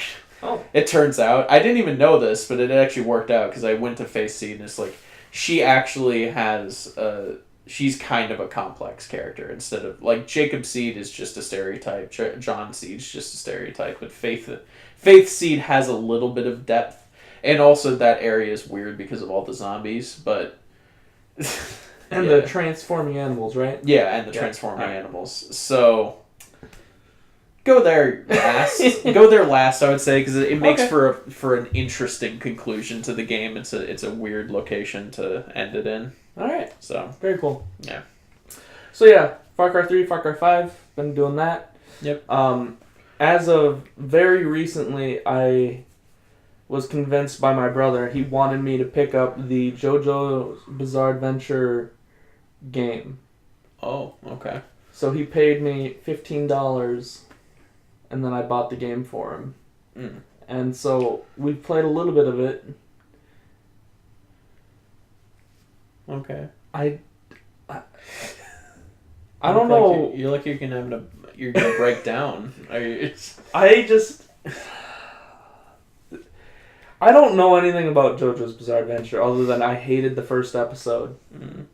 Oh. It turns out. I didn't even know this, but it actually worked out because I went to Faith Seed, and it's like she actually has she's kind of a complex character instead of like Jacob Seed is just a stereotype. John Seed's just a stereotype, but Faith Seed has a little bit of depth, and also that area is weird because of all the zombies, but... and the transforming animals, right? Yeah, and the transforming animals. So, go there last, I would say, because it makes for an interesting conclusion to the game. It's a weird location to end it in. Alright. So. Very cool. Yeah. So yeah, Far Cry 3, Far Cry 5, been doing that. Yep. As of very recently, I was convinced by my brother. He wanted me to pick up the JoJo's Bizarre Adventure game. Oh, okay. So he paid me $15, and then I bought the game for him. Mm. And so we played a little bit of it. Okay. I don't know. You're like you're gonna break down. I don't know anything about JoJo's Bizarre Adventure other than I hated the first episode. Mm.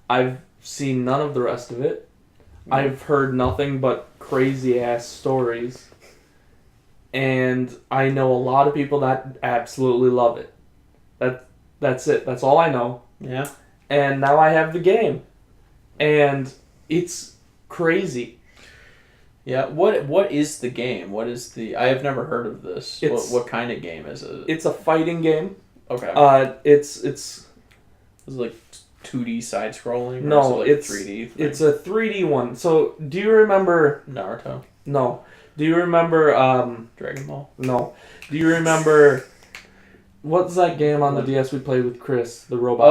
I've seen none of the rest of it. Mm. I've heard nothing but crazy ass stories. And I know a lot of people that absolutely love it. That's it. That's all I know. Yeah. And now I have the game. And it's crazy. Yeah. What is the game? What is the... I have never heard of this. What kind of game is it? It's a fighting game. Okay. It's Is it like 2D side scrolling? No, it's 3D. It's a 3D one. So, do you remember Naruto? No. Do you remember? Dragon Ball. No. Do you remember? What's that game on the DS we played with Chris? The robots.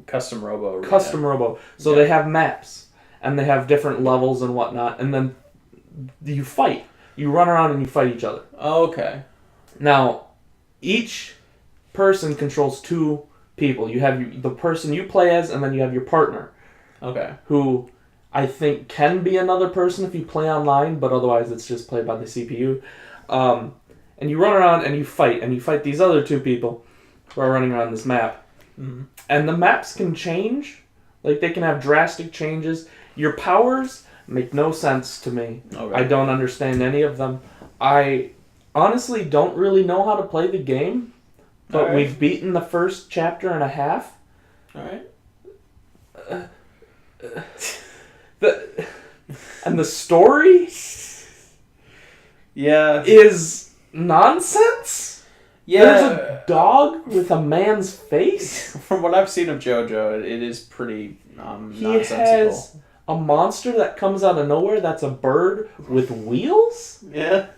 Custom Robo. Arena. Custom Robo. So they have maps, and they have different levels and whatnot, and then you fight. You run around and you fight each other. Oh, okay. Now, each person controls 2 people. You have the person you play as, and then you have your partner. Okay. Who I think can be another person if you play online, but otherwise it's just played by the CPU. And you run around and you fight these other 2 people who are running around this map. Mm-hmm. And the maps can change. Like, they can have drastic changes. Your powers make no sense to me. Okay. I don't understand any of them. I honestly don't really know how to play the game, but we've beaten the first chapter and a half. Alright. And the story is nonsense. Yeah. There's a dog with a man's face. From what I've seen of JoJo, it is pretty He nonsensical. has a monster that comes out of nowhere that's a bird with wheels. Yeah.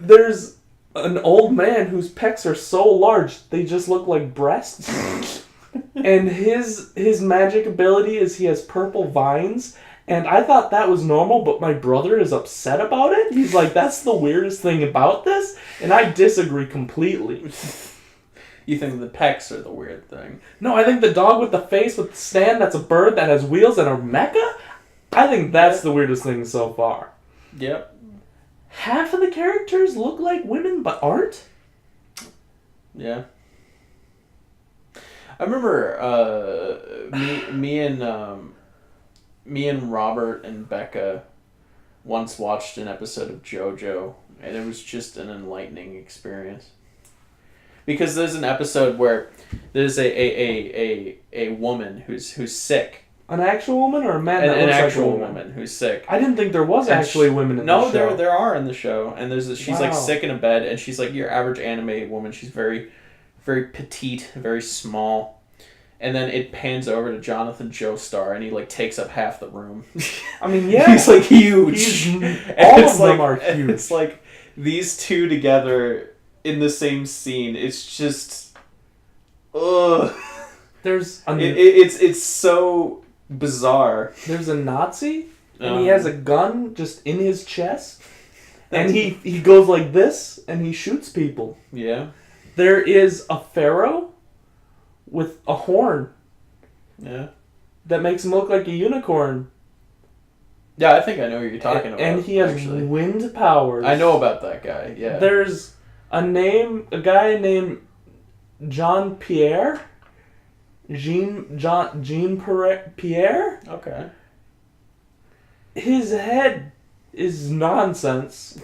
There's an old man whose pecs are so large they just look like breasts. And his magic ability is he has purple vines. And I thought that was normal, but my brother is upset about it. He's like, that's the weirdest thing about this. And I disagree completely. You think the pecs are the weird thing? No, I think the dog with the face with the stand that's a bird that has wheels and a mecha, I think that's the weirdest thing so far. Yep. Half of the characters look like women but aren't? Yeah. I remember me and Robert and Becca once watched an episode of JoJo, and it was just an enlightening experience. Because there's an episode where there's a woman who's sick. An actual woman or a man that An looks actual like a woman? woman who's sick. I didn't think there was actually women in the show. No, there are in the show, and she's like Wow. sick in a bed, and she's like your average anime woman. She's very, very petite, very small, and then it pans over to Jonathan Joestar, and he like takes up half the room. I mean, yeah, he's like huge. All of them are huge. It's like these two together in the same scene. It's just, ugh. There's It's so bizarre. There's a Nazi, and he has a gun just in his chest, and he goes like this, and he shoots people. Yeah. There is a pharaoh with a horn. Yeah. That makes him look like a unicorn. Yeah, I think I know what you're talking about. And he has wind powers. I know about that guy, yeah. There's a guy named Jean Pierre. Pierre? Okay. His head is nonsense.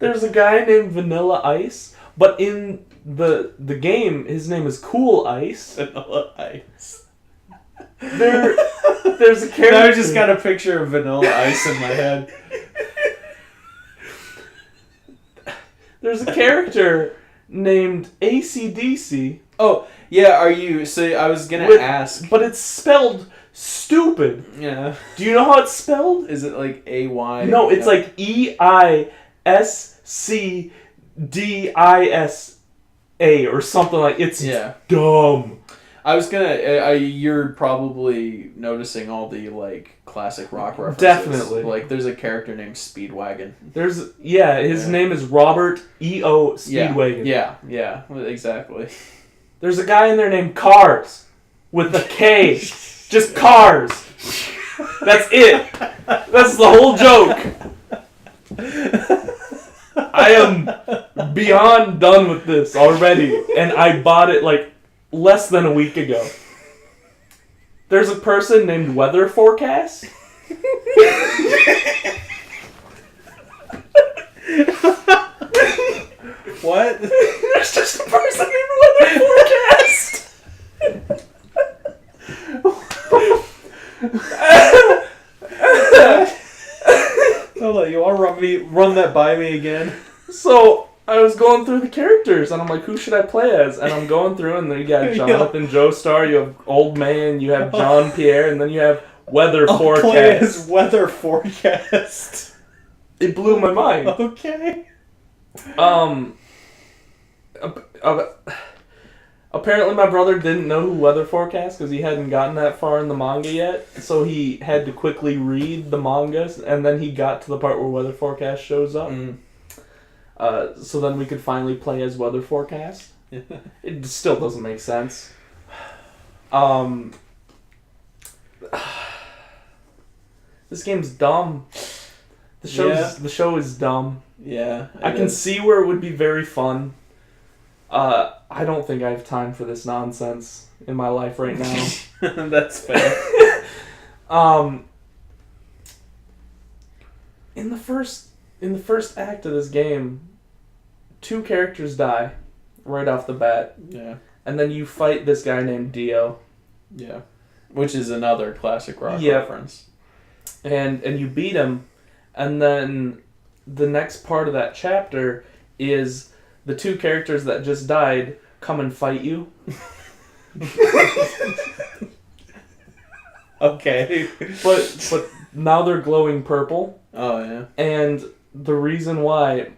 There's a guy named Vanilla Ice, but in the game, his name is Cool Ice. Vanilla Ice. There's a character. Now I just got a picture of Vanilla Ice in my head. There's a character named AC/DC. Oh, yeah, I was gonna ask. But it's spelled stupid. Yeah. Do you know how it's spelled? Is it like A-Y? No, it's like EISCDISA or something like it's dumb. I was gonna. You're probably noticing all the like classic rock references. Definitely. Like, there's a character named Speedwagon. His name is Robert E.O. Speedwagon. Yeah, exactly. There's a guy in there named Cars with a K. Just Cars. That's it. That's the whole joke. I am beyond done with this already, and I bought it like less than a week ago. There's a person named Weather Forecast. What? There's just a person named Weather Forecast. Hold on, you want to run that by me again? So I was going through the characters, and I'm like, who should I play as? And I'm going through, and then you got Jonathan Joestar, you have Old Man, you have John Pierre, and then you have Weather Forecast. Play as Weather Forecast. It blew my mind. Okay. Apparently my brother didn't know who Weather Forecast because he hadn't gotten that far in the manga yet, so he had to quickly read the manga, and then he got to the part where Weather Forecast shows up. So then we could finally play as Weather Forecast. It still doesn't make sense. This game's dumb. The show is dumb. Yeah. I can see where it would be very fun. I don't think I have time for this nonsense in my life right now. That's fair. In the first act of this game, 2 characters die right off the bat. Yeah. And then you fight this guy named Dio. Yeah. Which is another classic rock reference. And you beat him, and then the next part of that chapter is the 2 characters that just died come and fight you. Okay. But now they're glowing purple. Oh, yeah. And the reason why,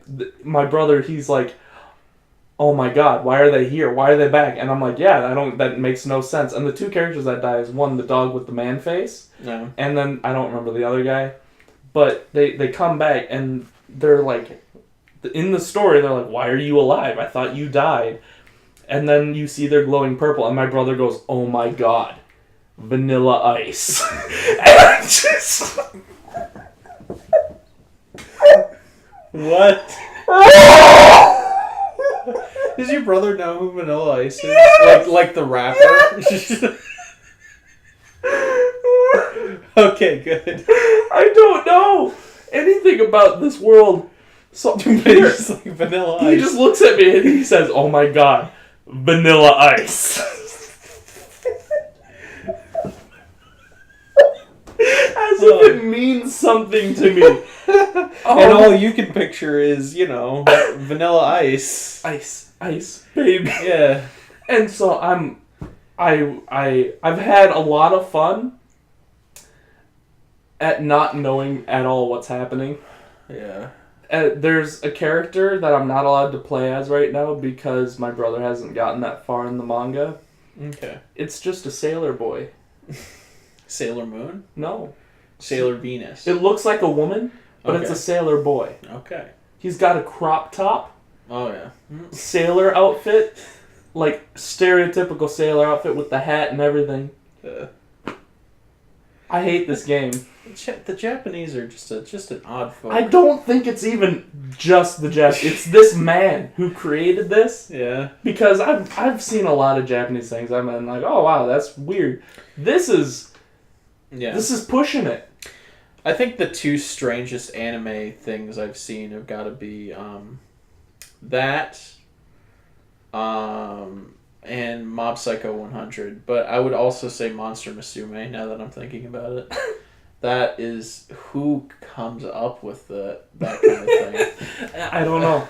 my brother, he's like, oh my god, why are they here? Why are they back? And I'm like, yeah, that makes no sense. And the 2 characters that die is one, the dog with the man face. No. And then, I don't remember the other guy. But they come back and they're like, in the story, they're like, why are you alive? I thought you died. And then you see they're glowing purple, and my brother goes, oh my god, Vanilla Ice. And I just... What? Does your brother know who Vanilla Ice is? Yes! Like the rapper? Yes! Okay, good. I don't know anything about this world. So He's like Vanilla Ice. He just looks at me and he says, oh my god, Vanilla Ice. As if it means something to me. And all you can picture is, Vanilla Ice. Ice, baby. Yeah. And so I've had a lot of fun at not knowing at all what's happening. Yeah. There's a character that I'm not allowed to play as right now because my brother hasn't gotten that far in the manga. Okay. It's just a sailor boy. Sailor Moon? No. Sailor Venus. It looks like a woman, but it's a sailor boy. Okay. He's got a crop top. Oh, yeah. Sailor outfit. Like, stereotypical sailor outfit with the hat and everything. I hate this game. The Japanese are just an odd folk. I don't think it's even just the Japanese. It's this man who created this. Yeah. Because I've seen a lot of Japanese things. I'm like, oh wow, that's weird. This is pushing it. I think the 2 strangest anime things I've seen have got to be and Mob Psycho 100. But I would also say Monster Musume now that I'm thinking about it. That is who comes up with that kind of thing. I don't know.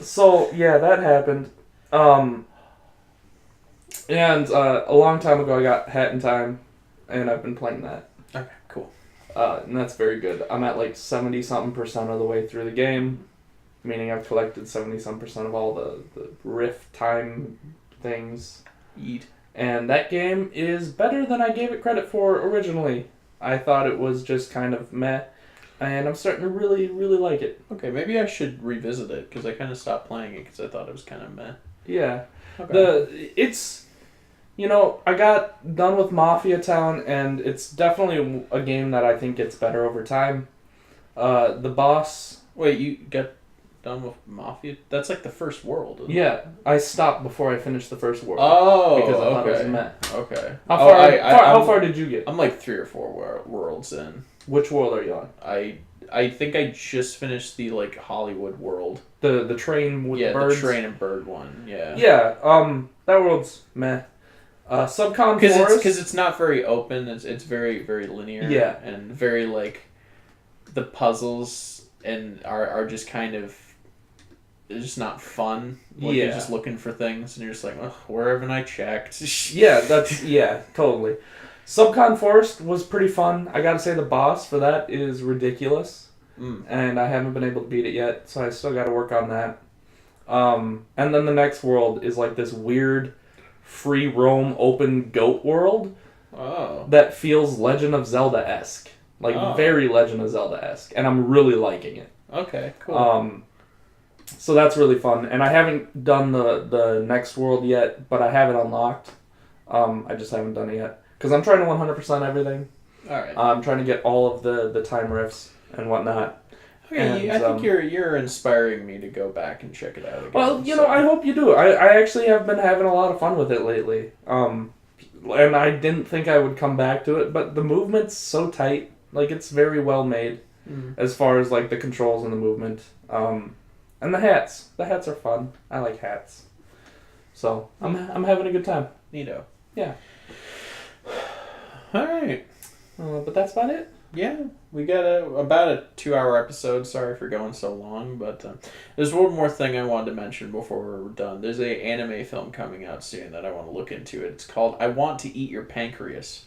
So yeah, that happened. And a long time ago, I got Hat in Time, and I've been playing that. Okay, cool. And that's very good. I'm at like 70-something% of the way through the game, meaning I've collected 70-some% of all the rift time things. Eat. And that game is better than I gave it credit for originally. I thought it was just kind of meh, and I'm starting to really, really like it. Okay, maybe I should revisit it, because I kind of stopped playing it because I thought it was kind of meh. Yeah. Okay. I got done with Mafia Town, and it's definitely a game that I think gets better over time. The boss... Wait, you got done with Mafia? That's like the first world, isn't it? Yeah, I stopped before I finished the first world. Oh, because I thought it was meh. Okay. How far did you get? I'm like 3 or 4 worlds in. Which world are you on? I think I just finished the like Hollywood world. The train with the birds? Yeah, the train and bird one, yeah. Yeah, that world's meh. Subcon Forest... Because it's not very open, it's very, very linear. Yeah. And very, like, the puzzles are just kind of it's just not fun. Like you're Yeah. just looking for things, and you're just like, ugh, where haven't I checked? Yeah, totally. Subcon Forest was pretty fun. I gotta say the boss for that is ridiculous. And I haven't been able to beat it yet, so I still gotta work on that. And then the next world is like this weird free roam open goat world Oh. that feels Legend of Zelda-esque. Like very Legend of Zelda-esque. And I'm really liking it. Okay, cool. So that's really fun. And I haven't done the next world yet, but I have it unlocked. I just haven't done it yet. Because I'm trying to 100% everything. Alright. I'm trying to get all of the time rifts and whatnot. Okay, And, I think you're inspiring me to go back and check it out again. Well, you know, I hope you do. I actually have been having a lot of fun with it lately. And I didn't think I would come back to it, but the movement's so tight. Like, it's very well made as far as, like, the controls and the movement. And the hats. The hats are fun. I like hats. So, I'm having a good time. Neato. Yeah. Alright. But that's about it. Yeah, we got about a 2-hour episode. Sorry for going so long, but there's one more thing I wanted to mention before we're done. There's a anime film coming out soon that I want to look into. It's called I Want to Eat Your Pancreas.